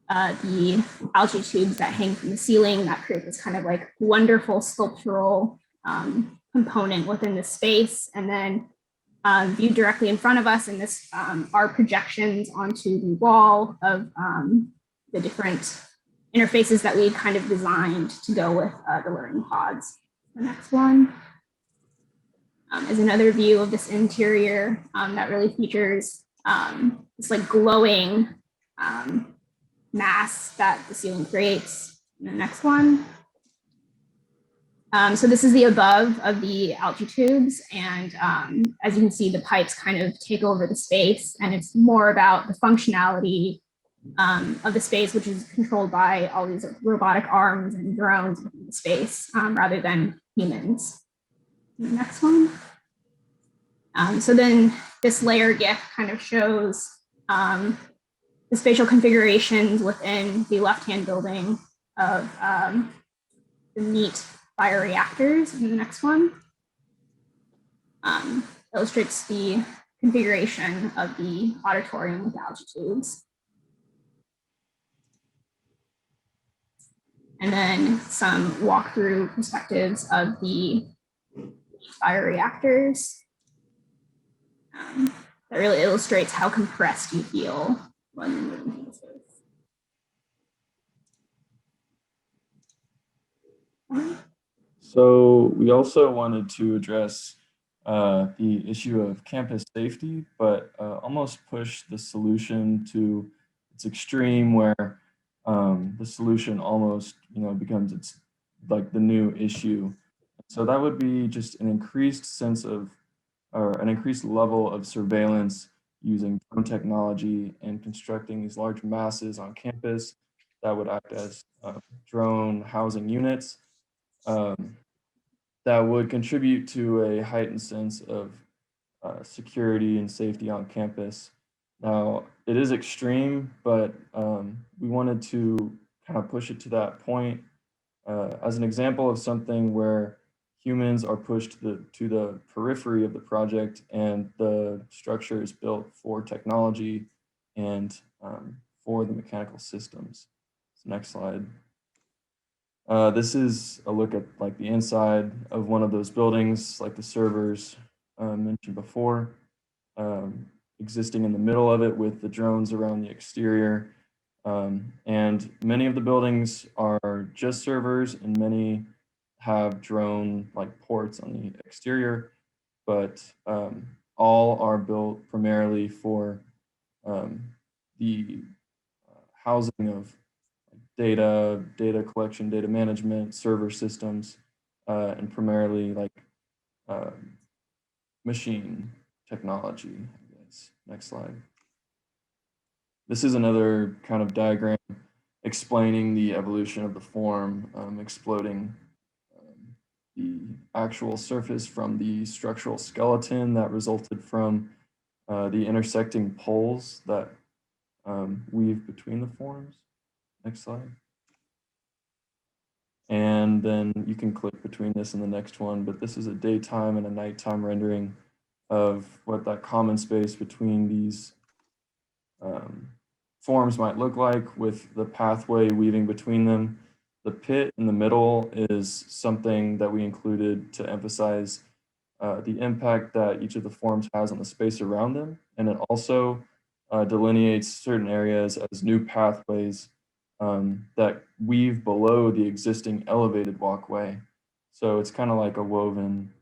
the algae tubes that hang from the ceiling that create this kind of like wonderful sculptural component within the space. And then viewed directly in front of us in this are projections onto the wall of the different interfaces that we kind of designed to go with the learning pods. The next one is another view of this interior that really features this like glowing mass that the ceiling creates. And the next one. So this is the above of the algae tubes. And as you can see, the pipes kind of take over the space, and it's more about the functionality of the space, which is controlled by all these robotic arms and drones in the space rather than humans. The next one. So then this layer GIF kind of shows the spatial configurations within the left-hand building of the neat bioreactors. And the next one illustrates the configuration of the auditorium with algae tubes. And then some walkthrough perspectives of the bioreactors. That really illustrates how compressed you feel when you're moving through the space. So we also wanted to address the issue of campus safety, but almost push the solution to its extreme, where the solution almost, becomes its like the new issue. So that would be just an increased sense of, or an increased level of surveillance using drone technology and constructing these large masses on campus that would act as drone housing units. That would contribute to a heightened sense of security and safety on campus. Now, it is extreme, but we wanted to kind of push it to that point as an example of something where humans are pushed to the periphery of the project, and the structure is built for technology and for the mechanical systems. So next slide. This is a look at like the inside of one of those buildings, like the servers mentioned before, existing in the middle of it with the drones around the exterior. And many of the buildings are just servers, and many have drone like ports on the exterior, but all are built primarily for the housing of data collection, data management, server systems, and primarily like machine technology, I guess. Next slide. This is another kind of diagram explaining the evolution of the form, exploding the actual surface from the structural skeleton that resulted from the intersecting poles that weave between the forms. Next slide. And then you can click between this and the next one, but this is a daytime and a nighttime rendering of what that common space between these forms might look like, with the pathway weaving between them. The pit in the middle is something that we included to emphasize the impact that each of the forms has on the space around them. And it also delineates certain areas as new pathways that weave below the existing elevated walkway. So it's kind of like a woven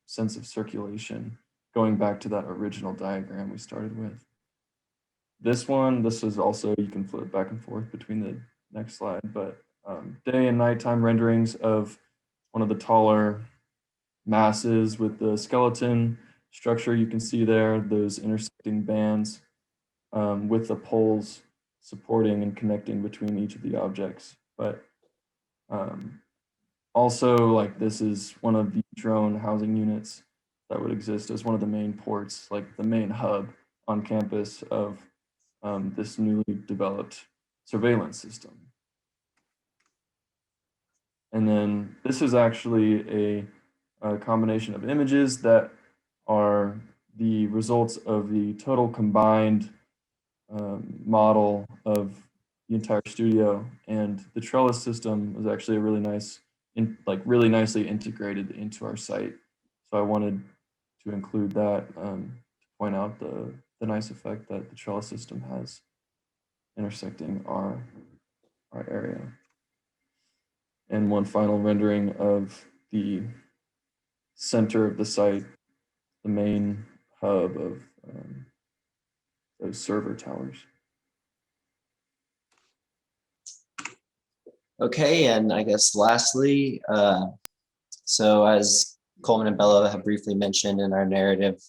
sense of circulation, going back to that original diagram we started with. This is also, you can flip back and forth between the next slide, but day and nighttime renderings of one of the taller masses with the skeleton structure. You can see there those intersecting bands with the poles supporting and connecting between each of the objects. But also, like, this is one of the drone housing units that would exist as one of the main ports, like the main hub on campus of this newly developed surveillance system. And then this is actually a combination of images that are the results of the total combined model of the entire studio. And the trellis system is actually a really nice, really nicely integrated into our site. So I wanted to include that to point out the nice effect that the trellis system has intersecting our area. And one final rendering of the center of the site, the main hub of those server towers. Okay, and I guess lastly, so as Coleman and Bella have briefly mentioned in our narrative,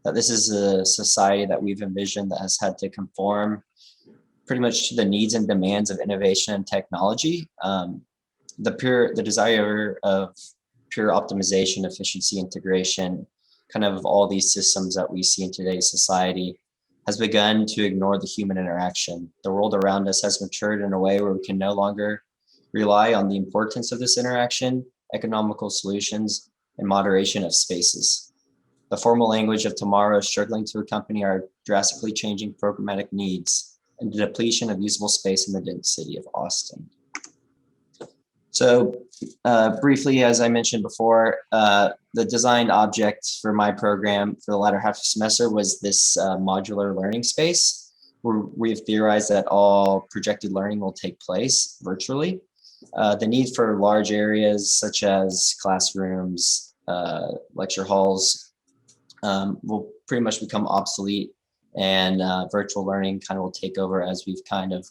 that this is a society that we've envisioned that has had to conform pretty much to the needs and demands of innovation and technology. The desire of pure optimization, efficiency, integration, kind of all these systems that we see in today's society has begun to ignore the human interaction. The world around us has matured in a way where we can no longer rely on the importance of this interaction, economical solutions, and moderation of spaces. The formal language of tomorrow is struggling to accompany our drastically changing programmatic needs and the depletion of usable space in the dense city of Austin. So briefly, as I mentioned before, the designed object for my program for the latter half of the semester was this modular learning space, where we've theorized that all projected learning will take place virtually. The need for large areas such as classrooms, lecture halls will pretty much become obsolete, and virtual learning kind of will take over, as we've kind of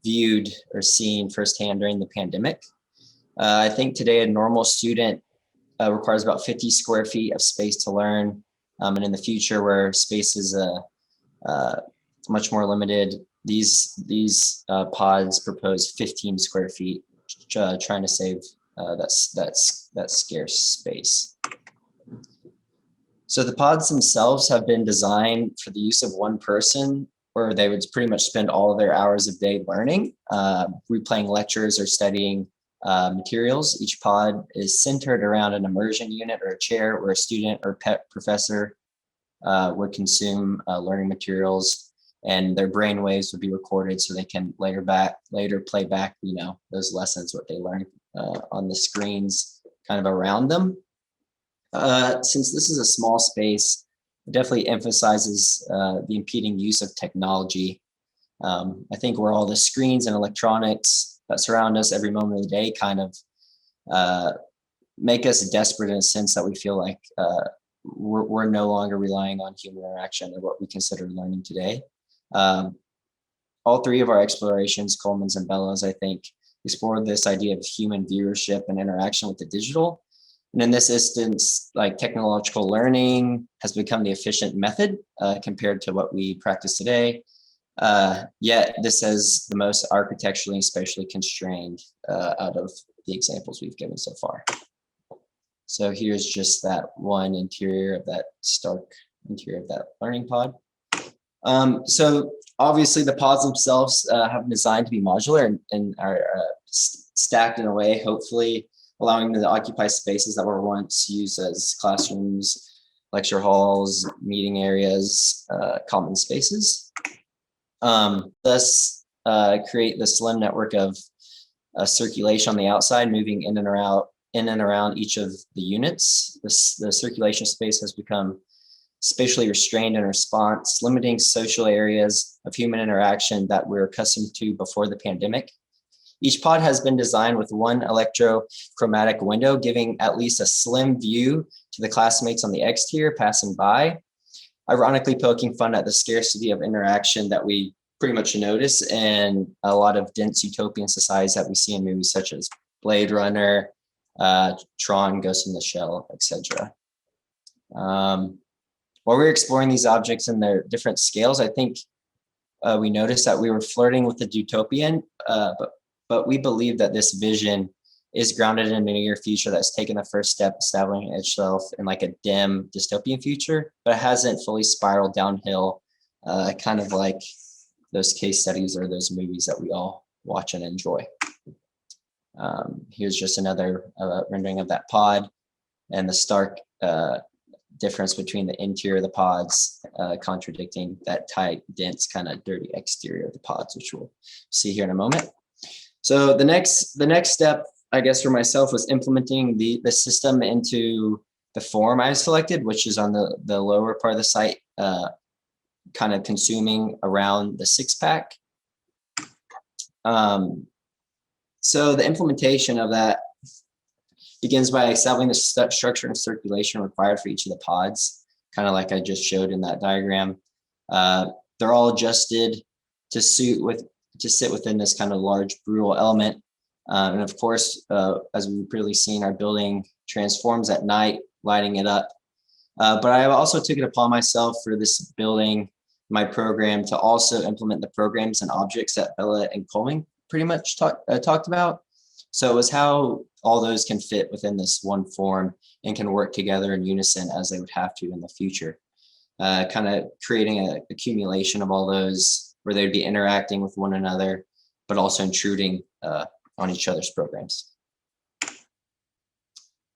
viewed or seen firsthand during the pandemic. I think today a normal student requires about 50 square feet of space to learn, and in the future where space is much more limited, these pods propose 15 square feet, trying to save that scarce space. So the pods themselves have been designed for the use of one person, where they would pretty much spend all of their hours of day learning, replaying lectures or studying materials. Each pod is centered around an immersion unit or a chair where a student or professor would consume learning materials, and their brain waves would be recorded so they can later play back, those lessons, what they learned on the screens kind of around them. Since this is a small space, it definitely emphasizes the impeding use of technology. I think where all the screens and electronics that surround us every moment of the day kind of make us desperate in a sense that we feel like we're no longer relying on human interaction or what we consider learning today. All three of our explorations, Coleman's and Bella's, I think, explored this idea of human viewership and interaction with the digital. And in this instance, like technological learning has become the efficient method compared to what we practice today. Yet this is the most architecturally and spatially constrained out of the examples we've given so far. So here's just that one interior of that stark interior of that learning pod. So obviously the pods themselves have been designed to be modular and are stacked in a way, hopefully allowing them to occupy spaces that were once used as classrooms, lecture halls, meeting areas, common spaces. Thus create the slim network of circulation on the outside, moving in and around each of the units. The circulation space has become spatially restrained in response, limiting social areas of human interaction that we're accustomed to before the pandemic. Each pod has been designed with one electrochromatic window, giving at least a slim view to the classmates on the exterior passing by, ironically poking fun at the scarcity of interaction that we pretty much notice in a lot of dense utopian societies that we see in movies such as Blade Runner, Tron, Ghost in the Shell, etc. While we were exploring these objects in their different scales, I think we noticed that we were flirting with the utopian, but we believe that this vision is grounded in a near future that's taken the first step, establishing itself in like a dim dystopian future, but it hasn't fully spiraled downhill, kind of like those case studies or those movies that we all watch and enjoy. Here's just another rendering of that pod and the stark difference between the interior of the pods, contradicting that tight, dense, kind of dirty exterior of the pods, which we'll see here in a moment. So the next step, I guess, for myself was implementing the system into the form I selected, which is on the lower part of the site, kind of consuming around the 6-pack. So the implementation of that begins by establishing the structure and circulation required for each of the pods, kind of like I just showed in that diagram. They're all adjusted to sit within this kind of large brutal element. And of course, as we've previously seen, our building transforms at night, lighting it up. But I also took it upon myself for this building, my program, to also implement the programs and objects that Bella and Coleman pretty much talked about. So it was how all those can fit within this one form and can work together in unison as they would have to in the future. Kind of creating an accumulation of all those where they'd be interacting with one another, but also intruding on each other's programs.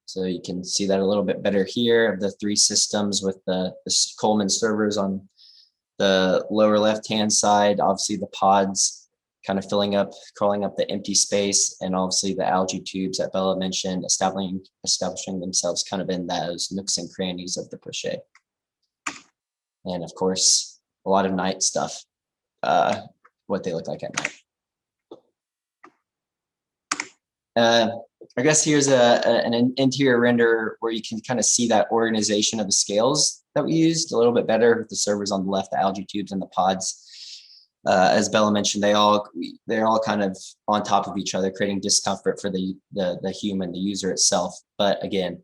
So you can see that a little bit better here of the three systems with the Coleman servers on the lower left-hand side, obviously the pods kind of crawling up the empty space, and obviously the algae tubes that Bella mentioned, establishing themselves kind of in those nooks and crannies of the crochet. And of course, a lot of night stuff, what they look like at night. I guess here's an interior render where you can kind of see that organization of the scales that we used a little bit better with the servers on the left, the algae tubes and the pods. As Bella mentioned, they're all kind of on top of each other, creating discomfort for the human, the user itself. But again,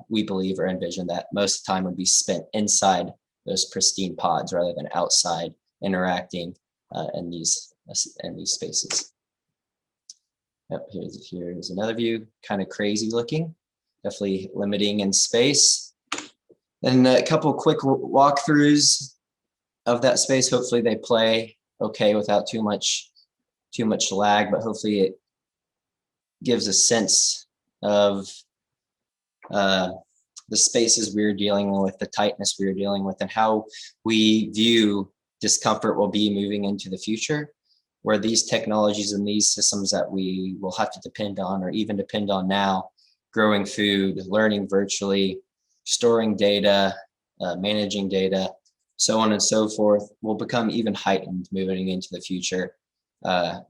we believe or envision that most of the time would be spent inside those pristine pods rather than outside interacting in these spaces. Yep, here's another view, kind of crazy looking, definitely limiting in space. And a couple quick walkthroughs of that space. Hopefully they play okay without too much lag, but hopefully it gives a sense of the spaces we're dealing with, the tightness we're dealing with, and how we view discomfort will be moving into the future, where these technologies and these systems that we will have to depend on or even depend on now, growing food, learning virtually, storing data, managing data, so on and so forth, will become even heightened moving into the future.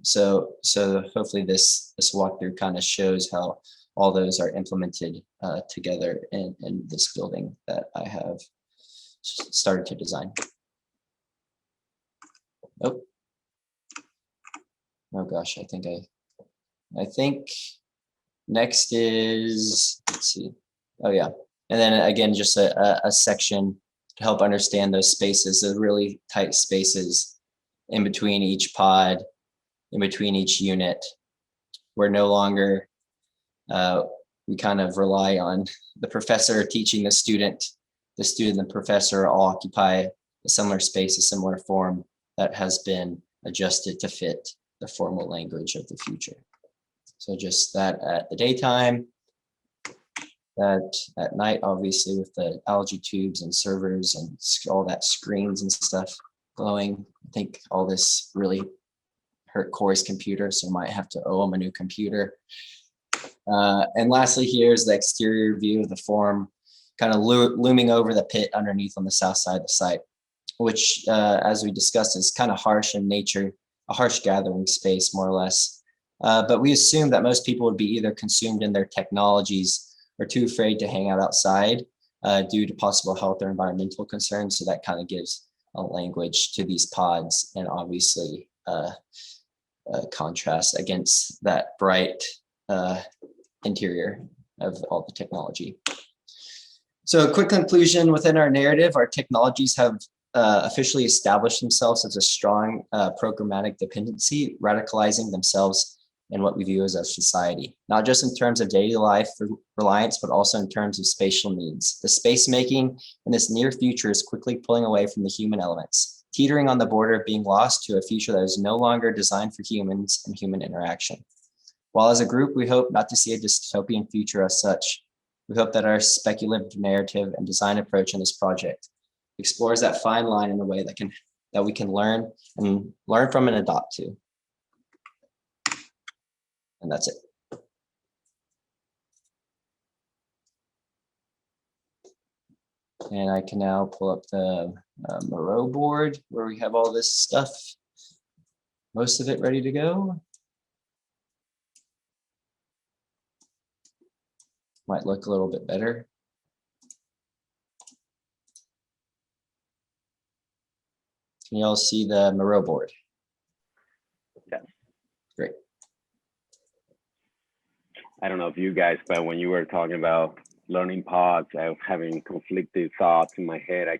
So hopefully this walkthrough kind of shows how all those are implemented together in this building that I have started to design. Oh gosh, I think next is, let's see. Oh yeah. And then again, just a section to help understand those spaces, the really tight spaces in between each pod, in between each unit, where no longer we kind of rely on the professor teaching the student and professor all occupy a similar space, a similar form that has been adjusted to fit the formal language of the future. So just that at the daytime, that at night, obviously with the algae tubes and servers and all that screens and stuff glowing. I think all this really hurt Kory's computer, so might have to owe him a new computer. And lastly, here's the exterior view of the form, kind of looming over the pit underneath on the south side of the site, which, as we discussed, is kind of harsh in nature, a harsh gathering space, more or less. But we assume that most people would be either consumed in their technologies or too afraid to hang out outside due to possible health or environmental concerns. So that kind of gives a language to these pods, and obviously contrast against that bright interior of all the technology. So a quick conclusion within our narrative, our technologies have officially established themselves as a strong programmatic dependency, radicalizing themselves in what we view as a society, not just in terms of daily life reliance, but also in terms of spatial needs. The space making in this near future is quickly pulling away from the human elements, teetering on the border of being lost to a future that is no longer designed for humans and human interaction. While as a group, we hope not to see a dystopian future as such, we hope that our speculative narrative and design approach in this project explores that fine line in a way that we can learn from and adopt to. And that's it. And I can now pull up the Moreau board where we have all this stuff, most of it ready to go. Might look a little bit better. Can you all see the Moreau board? Yes. Great. I don't know if you guys, but when you were talking about learning pods, I was having conflicted thoughts in my head. I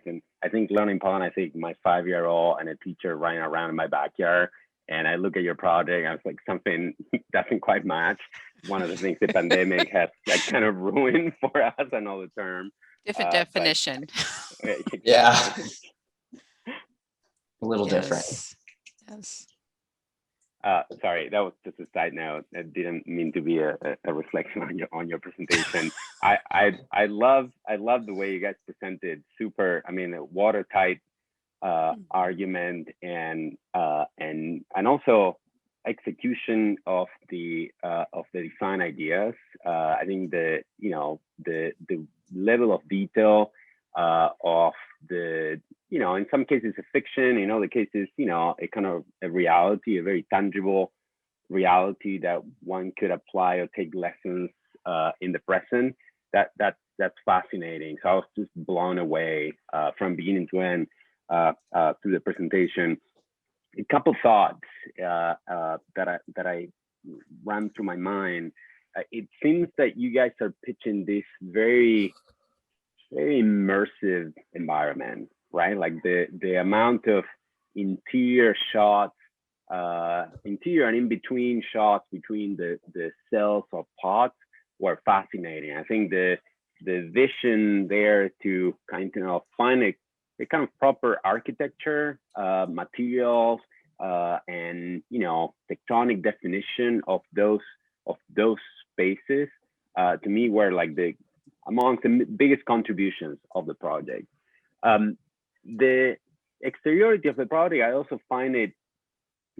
think learning pod, I think my 5-year-old and a teacher running around in my backyard. And I look at your project, I was like, something doesn't quite match. One of the things the pandemic has like kind of ruined for us, another term. Different definition. Yeah. A little different. Yes. Sorry, that was just a side note. I didn't mean to be a reflection on your presentation. I love the way you guys presented. Super. I mean, a watertight argument and also execution of the design ideas. I think the level of detail of the, in some cases a fiction, in other cases, a kind of a reality, a very tangible reality that one could apply or take lessons in the present. That's fascinating. So I was just blown away from beginning to end through the presentation. A couple thoughts that I ran through my mind. It seems that you guys are pitching this very immersive environment, right? Like the amount of interior shots, interior and in between shots between the cells of pods were fascinating. I think the vision there to kind of find a kind of proper architecture, materials, and tectonic definition of those spaces, to me were like among the biggest contributions of the project. The exteriority of the project, I also find it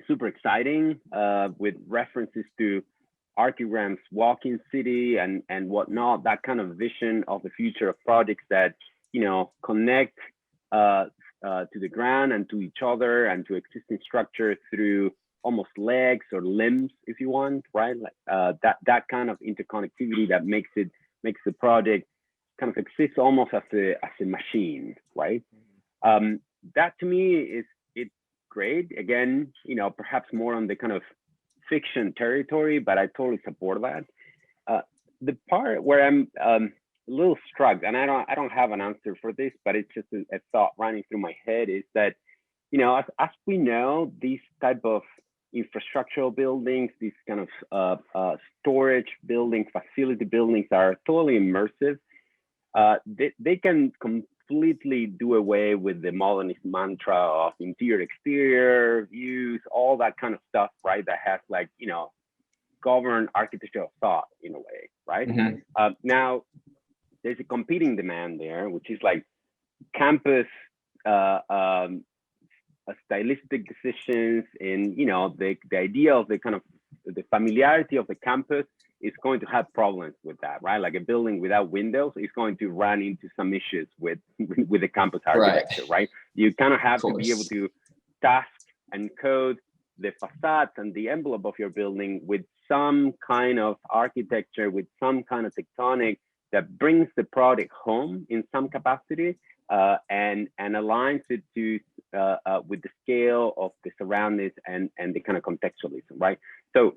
super exciting with references to Archigram's Walking City and whatnot, that kind of vision of the future of projects that, connect to the ground and to each other and to existing structures through almost legs or limbs, if you want, right? Like that kind of interconnectivity that makes the project kind of exist almost as a machine, right? That to me it's great. Again, perhaps more on the kind of fiction territory, but I totally support that. The part where I'm a little struck, and I don't have an answer for this, but it's just a thought running through my head, is that, as we know, these type of infrastructural buildings, these kind of storage buildings, facility buildings are totally immersive. They can completely do away with the modernist mantra of interior, exterior views, all that kind of stuff, right? That has like, governed architectural thought in a way, right? Mm-hmm. Now, there's a competing demand there, which is like campus stylistic decisions, and the idea of the kind of the familiarity of the campus is going to have problems with that, right? Like a building without windows is going to run into some issues with the campus architecture, right? You kind of have to be able to task and code the facades and the envelope of your building with some kind of architecture, with some kind of tectonic that brings the product home in some capacity, and aligns it to with the scale of the surroundings and the kind of contextualism, right? So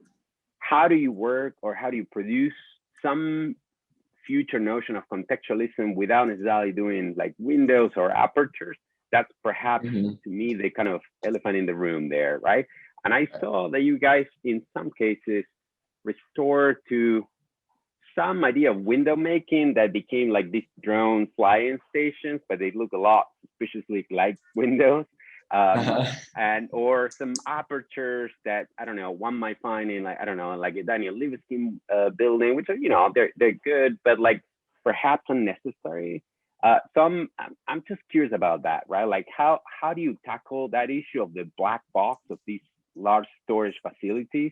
how do you work, or how do you produce some future notion of contextualism without necessarily doing like windows or apertures? That's perhaps to me the kind of elephant in the room there, right? And I saw that you guys in some cases restore to some idea of window making that became like these drone flying stations, but they look a lot suspiciously like windows. And or some apertures that, I don't know, one might find in like, I don't know, like a Daniel Libeskind building, which are, they're good, but like perhaps unnecessary. So I'm just curious about that, right? Like how do you tackle that issue of the black box of these large storage facilities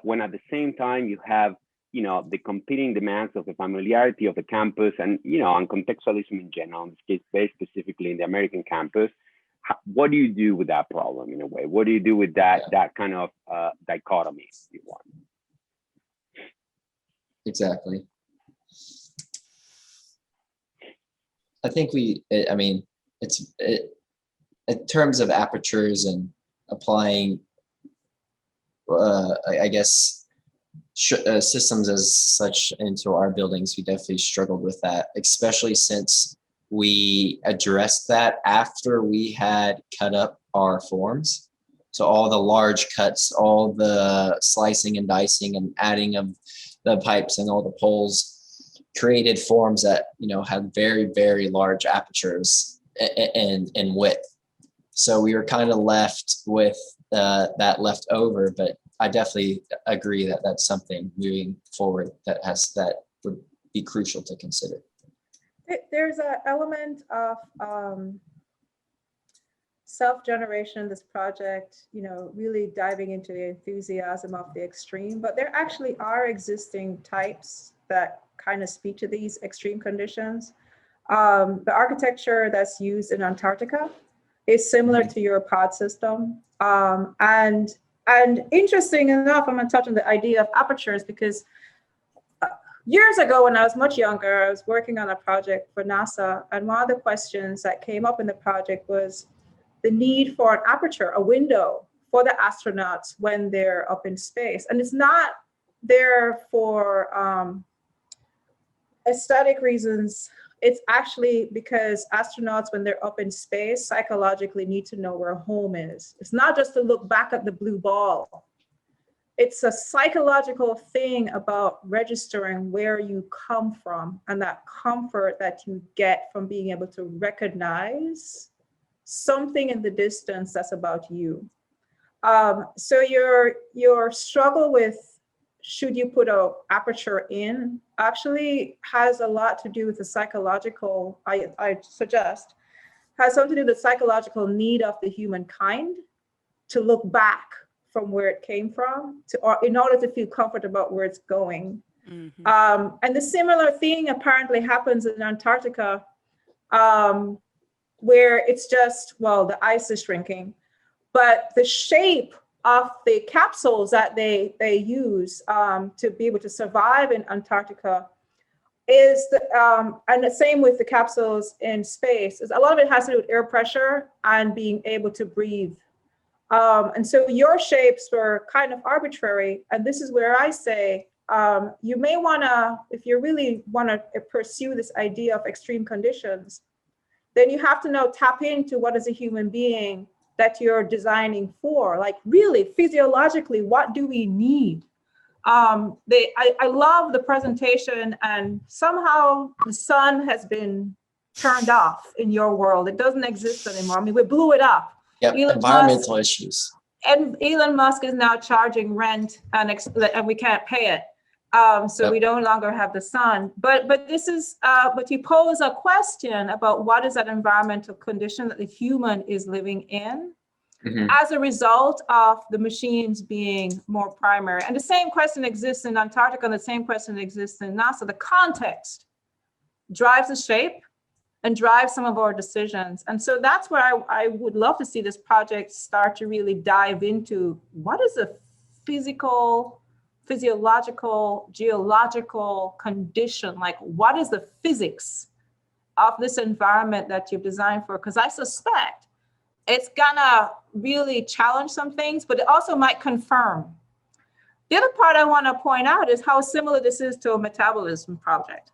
when at the same time you have, the competing demands of the familiarity of the campus and, and contextualism in general, in this case, very specifically in the American campus. What do you do with that problem in a way? What do you do with that kind of dichotomy, if you want? Exactly. I think it's in terms of apertures and applying, I guess, systems as such into our buildings, we definitely struggled with that, especially since we addressed that after we had cut up our forms. So all the large cuts, all the slicing and dicing and adding of the pipes and all the poles created forms that, you know, had very, very large apertures and width. So we were kind of left with that left over, but I definitely agree that that's something moving forward that would be crucial to consider. There's an element of self-generation in this project, you know, really diving into the enthusiasm of the extreme, but there actually are existing types that kind of speak to these extreme conditions. The architecture that's used in Antarctica is similar to your pod system. And interesting enough, I'm gonna touch on the idea of apertures because years ago, when I was much younger, I was working on a project for NASA, and one of the questions that came up in the project was the need for an aperture, a window for the astronauts when they're up in space. And it's not there for aesthetic reasons. It's actually because astronauts, when they're up in space, psychologically need to know where home is. It's not just to look back at the blue ball. It's a psychological thing about registering where you come from and that comfort that you get from being able to recognize something in the distance that's about you. So your struggle with should you put an aperture in actually has a lot to do with the psychological, I suggest, has something to do with the psychological need of the humankind to look back from where it came from or in order to feel comfortable about where it's going. Mm-hmm. And the similar thing apparently happens in Antarctica, where it's just, well, the ice is shrinking, but the shape of the capsules that they use to be able to survive in Antarctica is, and the same with the capsules in space, is a lot of it has to do with air pressure and being able to breathe. And so your shapes were kind of arbitrary. And this is where I say, you may wanna, if you really wanna pursue this idea of extreme conditions, then you have to now tap into what is a human being that you're designing for. Like really, physiologically, what do we need? I love the presentation, and somehow the sun has been turned off in your world. It doesn't exist anymore. I mean, we blew it up. Yep, environmental issues. And Elon Musk is now charging rent and we can't pay it. So yep. We no longer have the sun. But this is, but you pose a question about what is that environmental condition that the human is living in as a result of the machines being more primary. And the same question exists in Antarctica, and the same question exists in NASA. The context drives the shape and drive some of our decisions. And so that's where I would love to see this project start to really dive into what is a physical, physiological, geological condition, like what is the physics of this environment that you've designed for? Because I suspect it's gonna really challenge some things, but it also might confirm. The other part I wanna point out is how similar this is to a metabolism project.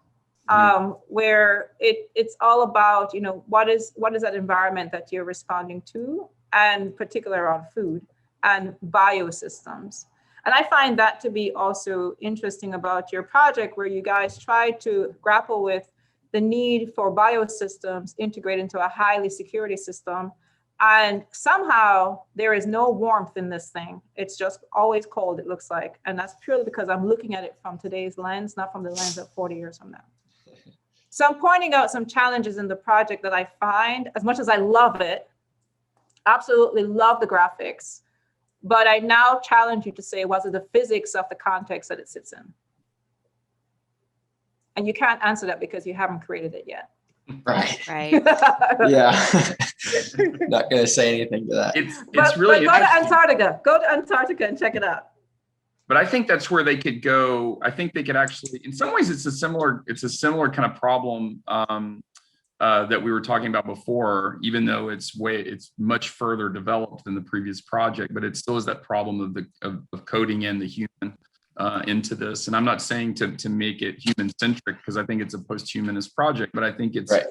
Where it's all about, you know, what is that environment that you're responding to, and particular on food and biosystems. And I find that to be also interesting about your project, where you guys try to grapple with the need for biosystems integrated into a highly security system. And somehow there is no warmth in this thing. It's just always cold, it looks like. And that's purely because I'm looking at it from today's lens, not from the lens of 40 years from now. So I'm pointing out some challenges in the project that I find, as much as I love it, absolutely love the graphics, but I now challenge you to say, was it the physics of the context that it sits in? And you can't answer that because you haven't created it yet. Right. Yeah. Not going to say anything to that. It's really but go to Antarctica. Go to Antarctica and check it out. But I think that's where they could go. I think they could actually, in some ways, it's a similar kind of problem that we were talking about before, even though it's much further developed than the previous project, but it still is that problem of coding in the human into this. And I'm not saying to make it human centric, because I think it's a post-humanist project, but I think it's Right.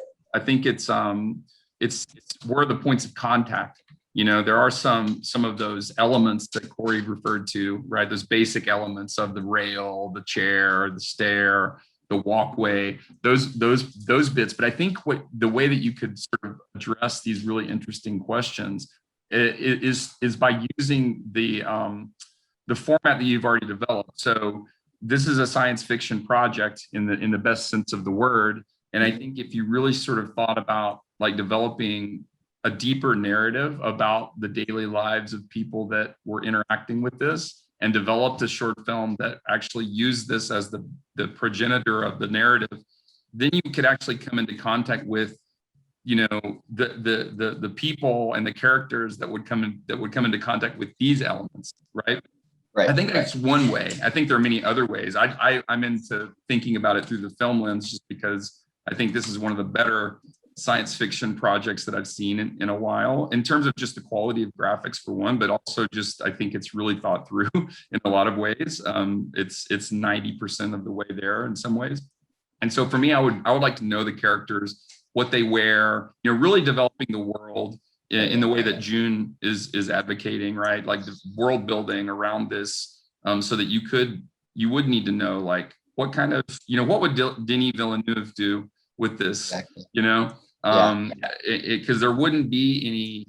it's where are the points of contact. You know, there are some of those elements that Kory referred to, right? Those basic elements of the rail, the chair, the stair, the walkway, those bits. But I think the way that you could sort of address these really interesting questions is by using the format that you've already developed. So this is a science fiction project in the best sense of the word. And I think if you really sort of thought about like developing a deeper narrative about the daily lives of people that were interacting with this, and developed a short film that actually used this as the progenitor of the narrative, then you could actually come into contact with, you know, the people and the characters that would come into contact with these elements, right? Right. I think that's one way. I think there are many other ways. I'm into thinking about it through the film lens, just because I think this is one of the better science fiction projects that I've seen in a while, in terms of just the quality of graphics for one, but also just, I think it's really thought through in a lot of ways. It's 90% of the way there in some ways. And so for me, I would like to know the characters, what they wear, you know, really developing the world in the way that June is advocating, right? Like the world building around this, so that you would need to know, like, what kind of, you know, what would Denis Villeneuve do with this, Exactly. you know? Because there wouldn't be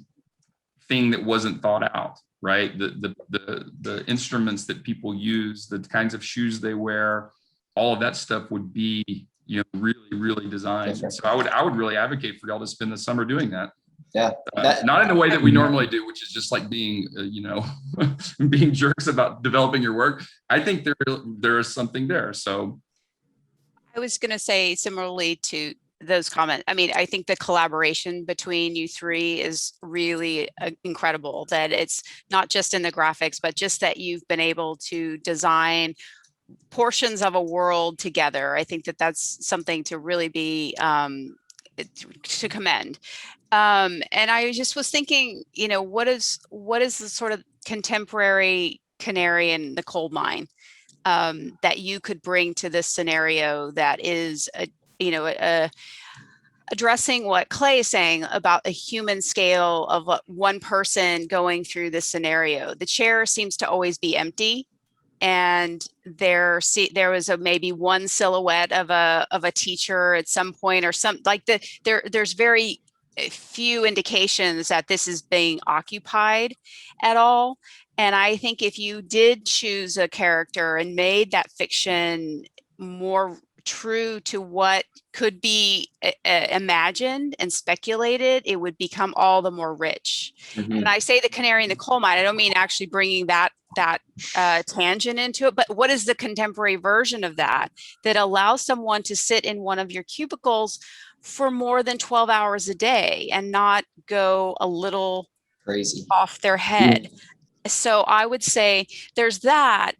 anything that wasn't thought out, right? The instruments that people use, the kinds of shoes they wear, all of that stuff would be, you know, really, really designed. Sure. So I would really advocate for y'all to spend the summer doing that. Yeah. Not in a way that we normally do, which is just like being, you know, being jerks about developing your work. I think there is something there. So I was going to say, similarly to those comments, I mean, I think the collaboration between you three is really incredible, that it's not just in the graphics, but just that you've been able to design portions of a world together. I think that that's something to really be to commend. And I just was thinking, you know, what is the sort of contemporary canary in the coal mine that you could bring to this scenario that is, addressing what Clay is saying about a human scale of one person going through this scenario. The chair seems to always be empty, and there was maybe one silhouette of a teacher at some point, or some like there's very few indications that this is being occupied at all. And I think if you did choose a character and made that fiction more true to what could be imagined and speculated, it would become all the more rich. Mhm. And I say the canary in the coal mine, I don't mean actually bringing that tangent into it, but what is the contemporary version of that allows someone to sit in one of your cubicles for more than 12 hours a day and not go a little Crazy off their head? So I would say there's that.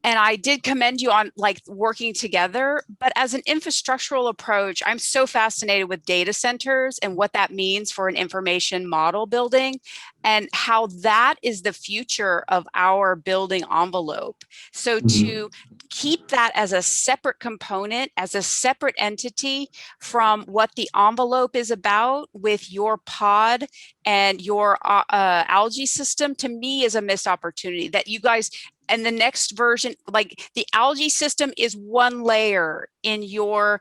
And I did commend you on like working together, but as an infrastructural approach, I'm so fascinated with data centers and what that means for an information model building and how that is the future of our building envelope. So to keep that as a separate component, as a separate entity from what the envelope is about with your pod and your algae system, to me is a missed opportunity that you guys. And the next version, like the algae system is one layer in your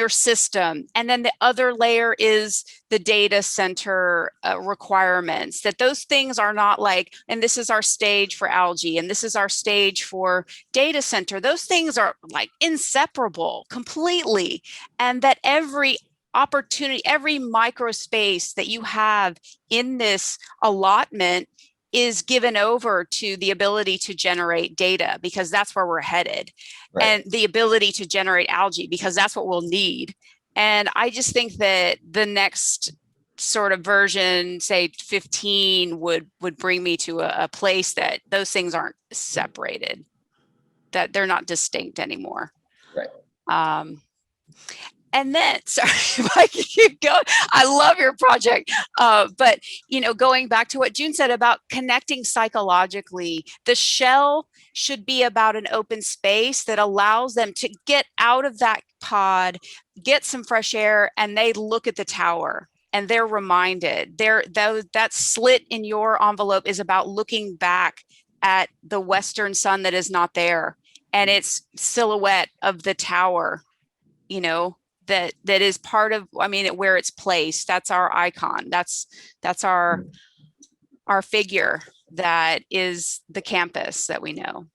system. And then the other layer is the data center requirements, that those things are not like, and this is our stage for algae, and this is our stage for data center. Those things are like inseparable completely. And that every opportunity, every micro space that you have in this allotment is given over to the ability to generate data, because that's where we're headed. Right. And the ability to generate algae, because that's what we'll need. And I just think that the next sort of version, say 15, would bring me to a place that those things aren't separated, that they're not distinct anymore. Right. And then, sorry, if I can keep going, I love your project. But, going back to what June said about connecting psychologically, the shell should be about an open space that allows them to get out of that pod, get some fresh air, and they look at the tower and they're reminded. That slit in your envelope is about looking back at the western sun that is not there, and its silhouette of the tower, that is part of, where it's placed. That's our icon. That's our figure that is the campus that we know.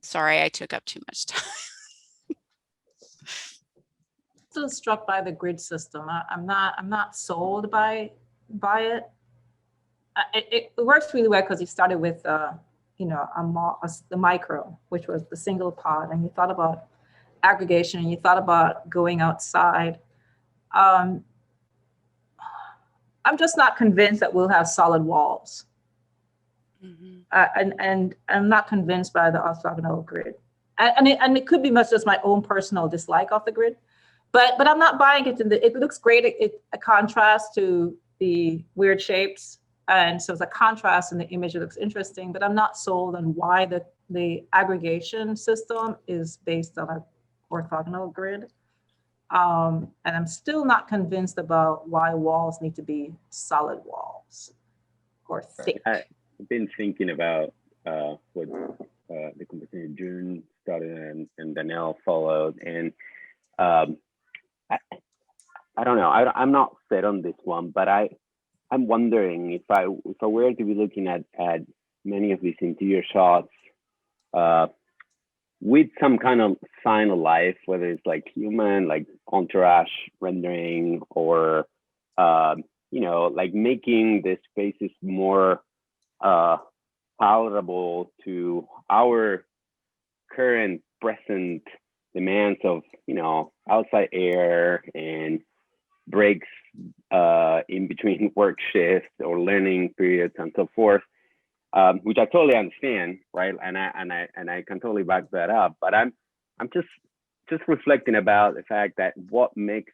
Sorry, I took up too much time. Still struck by the grid system. I'm not sold by it. It works really well because you started with the micro, which was the single pod, and you thought about aggregation, and you thought about going outside. I'm just not convinced that we'll have solid walls. Mm-hmm. And I'm not convinced by the orthogonal grid. And it could be much just my own personal dislike of the grid, but I'm not buying it. It looks great. It a contrast to the weird shapes. And so it's a contrast in the image. It looks interesting, but I'm not sold on why the aggregation system is based on a orthogonal grid. And I'm still not convinced about why walls need to be solid walls or thick. I've been thinking about what the conversation June started and Danielle followed. And I don't know, I'm not set on this one, but I'm wondering if I were to be looking at many of these interior shots with some kind of sign of life, whether it's like human, like entourage rendering, or like making the spaces more palatable to our current present demands of outside air and breaks in between work shifts or learning periods and so forth, which I totally understand, right? And I can totally back that up. But I'm just reflecting about the fact that what makes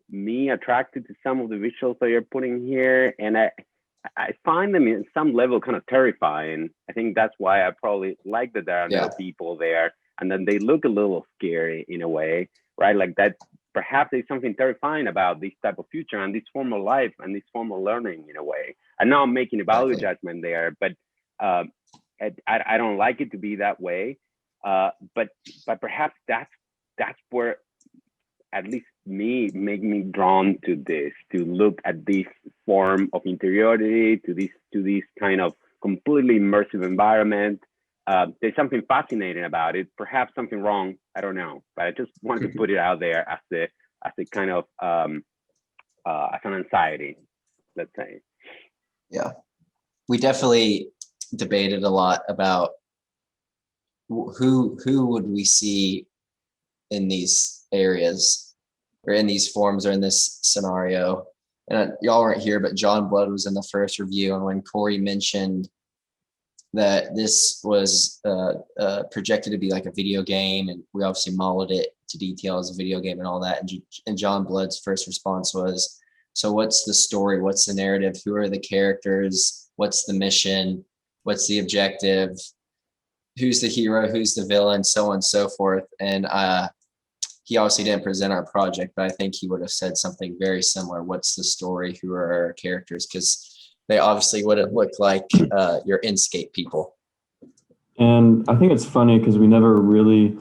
me attracted to some of the visuals that you're putting here, and I find them in some level kind of terrifying. I think that's why I probably like that there are no people there, and then they look a little scary in a way, right? Like that. Perhaps there's something terrifying about this type of future and this form of life and this form of learning in a way. I know I'm making a value judgment there, but I don't like it to be that way. But perhaps that's where at least make me drawn to this, to look at this form of interiority, to this kind of completely immersive environment. There's something fascinating about it, perhaps something wrong, I don't know, but I just wanted to put it out there as a kind of as an anxiety, let's say. Yeah, we definitely debated a lot about who would we see in these areas or in these forms or in this scenario. And y'all weren't here, but John Blood was in the first review, and when Kory mentioned that this was projected to be like a video game, and we obviously modeled it to detail as a video game and all that. And John Blood's first response was, so what's the story? What's the narrative? Who are the characters? What's the mission? What's the objective? Who's the hero? Who's the villain? So on and so forth. And he obviously didn't present our project, but I think he would have said something very similar. What's the story? Who are our characters? Because they obviously wouldn't look like your Inscape people. And I think it's funny because we never really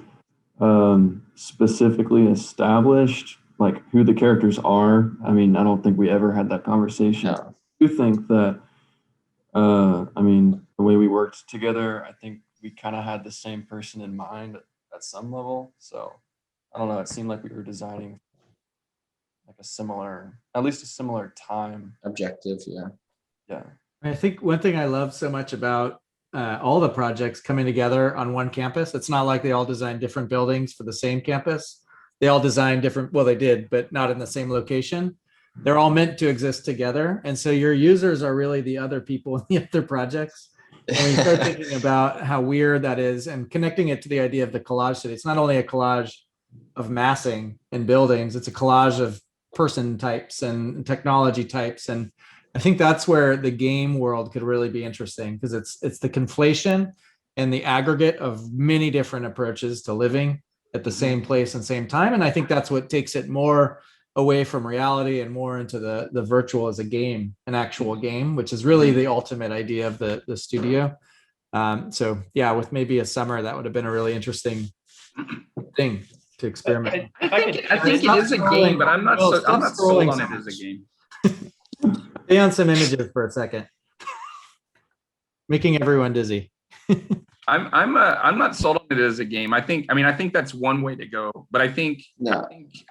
specifically established like who the characters are. I mean, I don't think we ever had that conversation. No. I do think that, the way we worked together, I think we kind of had the same person in mind at some level. So I don't know, it seemed like we were designing like at least a similar time. Objective, yeah. Yeah. I think one thing I love so much about all the projects coming together on one campus, it's not like they all designed different buildings for the same campus. They all designed different, well, they did, but not in the same location. They're all meant to exist together. And so your users are really the other people in the other projects. And when you start thinking about how weird that is and connecting it to the idea of the collage city, it's not only a collage of massing in buildings. It's a collage of person types and technology types. And I think that's where the game world could really be interesting, because it's the conflation and the aggregate of many different approaches to living at the same place and same time. And I think that's what takes it more away from reality and more into the virtual as a game, an actual game, which is really the ultimate idea of the studio. So yeah, with maybe a summer, that would have been a really interesting thing to experiment. I think it is a game, but I'm not sold on it as a game. Stay on some images for a second. Making everyone dizzy. I'm not sold on it as a game. I think that's one way to go, but I think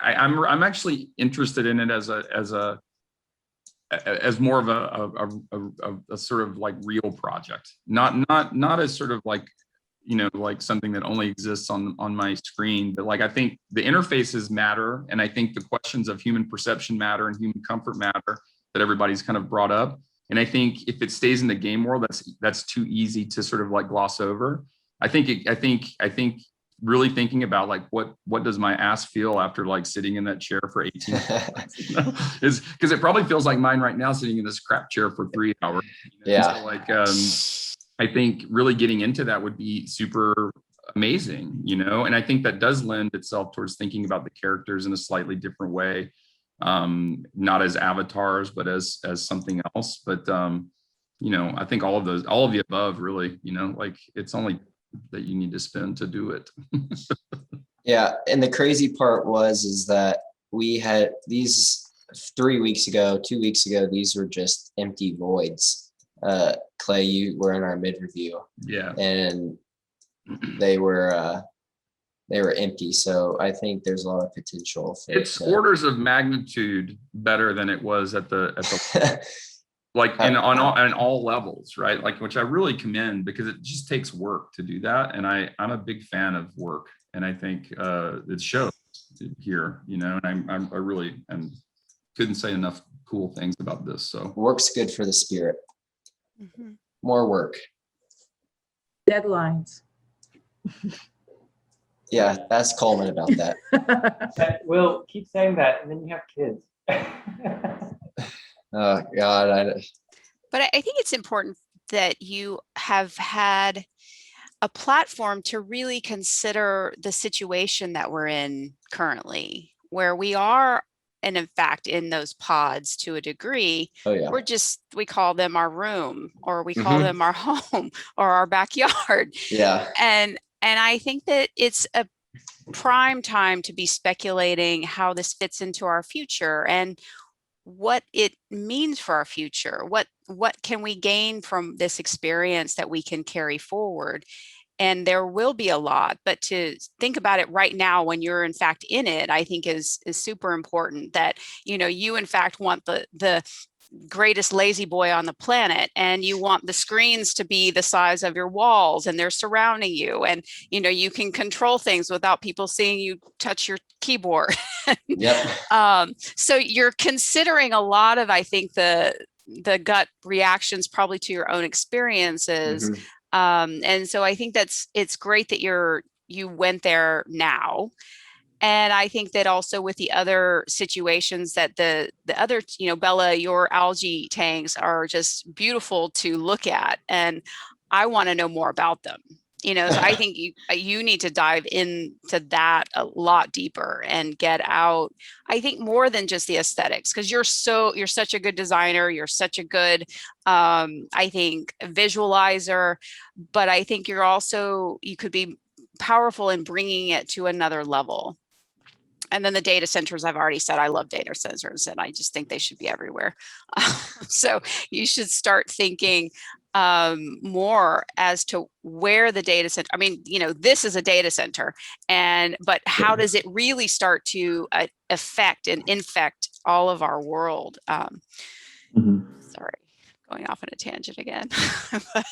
I'm actually interested in it as more of a sort of like real project, not as sort of like, like something that only exists on my screen, but like I think the interfaces matter, and I think the questions of human perception matter and human comfort matter that everybody's kind of brought up. And I think if it stays in the game world, that's too easy to sort of like gloss over. I think really thinking about like what does my ass feel after like sitting in that chair for 18 months, is because it probably feels like mine right now, sitting in this crap chair for 3 hours. Yeah. So like I think really getting into that would be super amazing, and I think that does lend itself towards thinking about the characters in a slightly different way. Not as avatars, but as something else. But I think all of the above, really, like it's only that you need to spend to do it. Yeah, and the crazy part is that we had these 2 weeks ago, these were just empty voids. Clay, you were in our mid review. Yeah. And they were empty. So I think there's a lot of potential. It's orders of magnitude better than it was at the like on all levels, right? Like, which I really commend, because it just takes work to do that. And I'm a big fan of work, and I think it shows here, and I really couldn't say enough cool things about this. So work's good for the spirit. Mm-hmm. More work. Deadlines. Yeah, that's Coleman about that. Will, keep saying that, and then you have kids. Oh God, But I think it's important that you have had a platform to really consider the situation that we're in currently, where we are, and in fact, in those pods to a degree. Oh yeah. We call them our room, or we call them our home, or our backyard. Yeah. And I think that it's a prime time to be speculating how this fits into our future and what it means for our future. What can we gain from this experience that we can carry forward? And there will be a lot, but to think about it right now when you're in fact in it, I think is super important. That you in fact want the greatest lazy boy on the planet, and you want the screens to be the size of your walls, and they're surrounding you, and you can control things without people seeing you touch your keyboard. Yep. So you're considering a lot of, I think, the gut reactions probably to your own experiences. And so I think it's great that you went there now. And I think that also with the other situations that the other, Bella, your algae tanks are just beautiful to look at. And I want to know more about them. So I think you need to dive into that a lot deeper and get out, I think, more than just the aesthetics, because you're such a good designer. You're such a good, I think, visualizer, but I think you could be powerful in bringing it to another level. And then the data centers, I've already said, I love data centers, and I just think they should be everywhere. So you should start thinking more as to where the data center, this is a data center, but how does it really start to affect and infect all of our world? Sorry, going off on a tangent again. But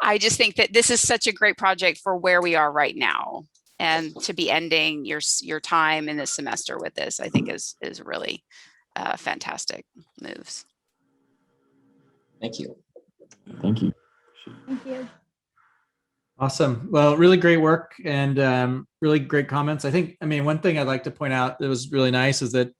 I just think that this is such a great project for where we are right now. And to be ending your time in this semester with this, I think is really fantastic moves. Thank you. Thank you. Thank you. Awesome. Well, really great work and really great comments. I mean, one thing I'd like to point out that was really nice is that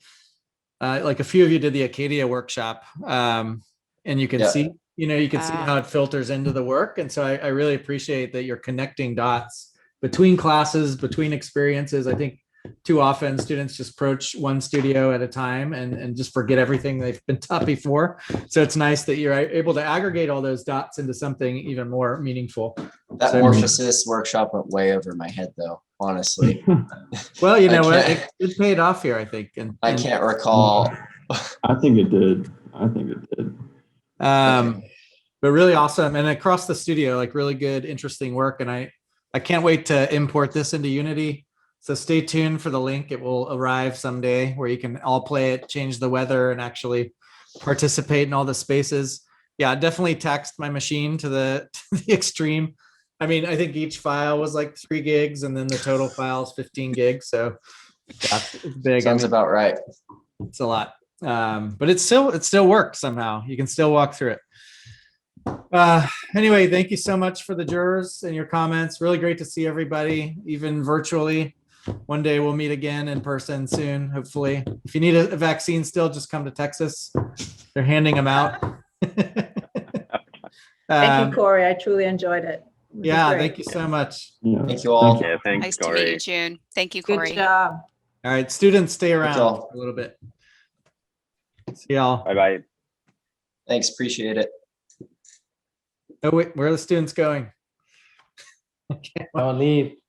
like a few of you did the Acadia workshop, and you can Yeah. see, you can see how it filters into the work. And so I really appreciate that you're connecting dots between classes, between experiences. I think too often students just approach one studio at a time and just forget everything they've been taught before. So it's nice that you're able to aggregate all those dots into something even more meaningful. That So- Morphosis workshop went way over my head, though. Honestly, Well, you I know what? can't- It paid off here, I think. I can't recall. I think it did. I think it did. But really awesome. And across the studio, like really good, interesting work. And I can't wait to import this into Unity. So stay tuned for the link. It will arrive someday where you can all play it, change the weather, and actually participate in all the spaces. Yeah, definitely taxed my machine to the extreme. I mean, I think each file was like 3 gigs, and then the total file is 15 gigs. So yeah, it's big. Sounds about right. It's a lot. But it still works somehow. You can still walk through it. Anyway, thank you so much for the jurors and your comments. Really great to see everybody, even virtually. One day we'll meet again in person soon, hopefully. If you need a vaccine still, just come to Texas. They're handing them out. Thank you, Kory. I truly enjoyed it. It was Yeah, great. thank you so much. Yeah. Thank you all. Yeah, thanks, Nice to Kory. meet you, June. Thank you, Good Kory. job. All right, students, stay around y'all. for a little bit. See y'all. Bye-bye. Thanks. Appreciate it. Oh, wait, where are the students going? Don't leave.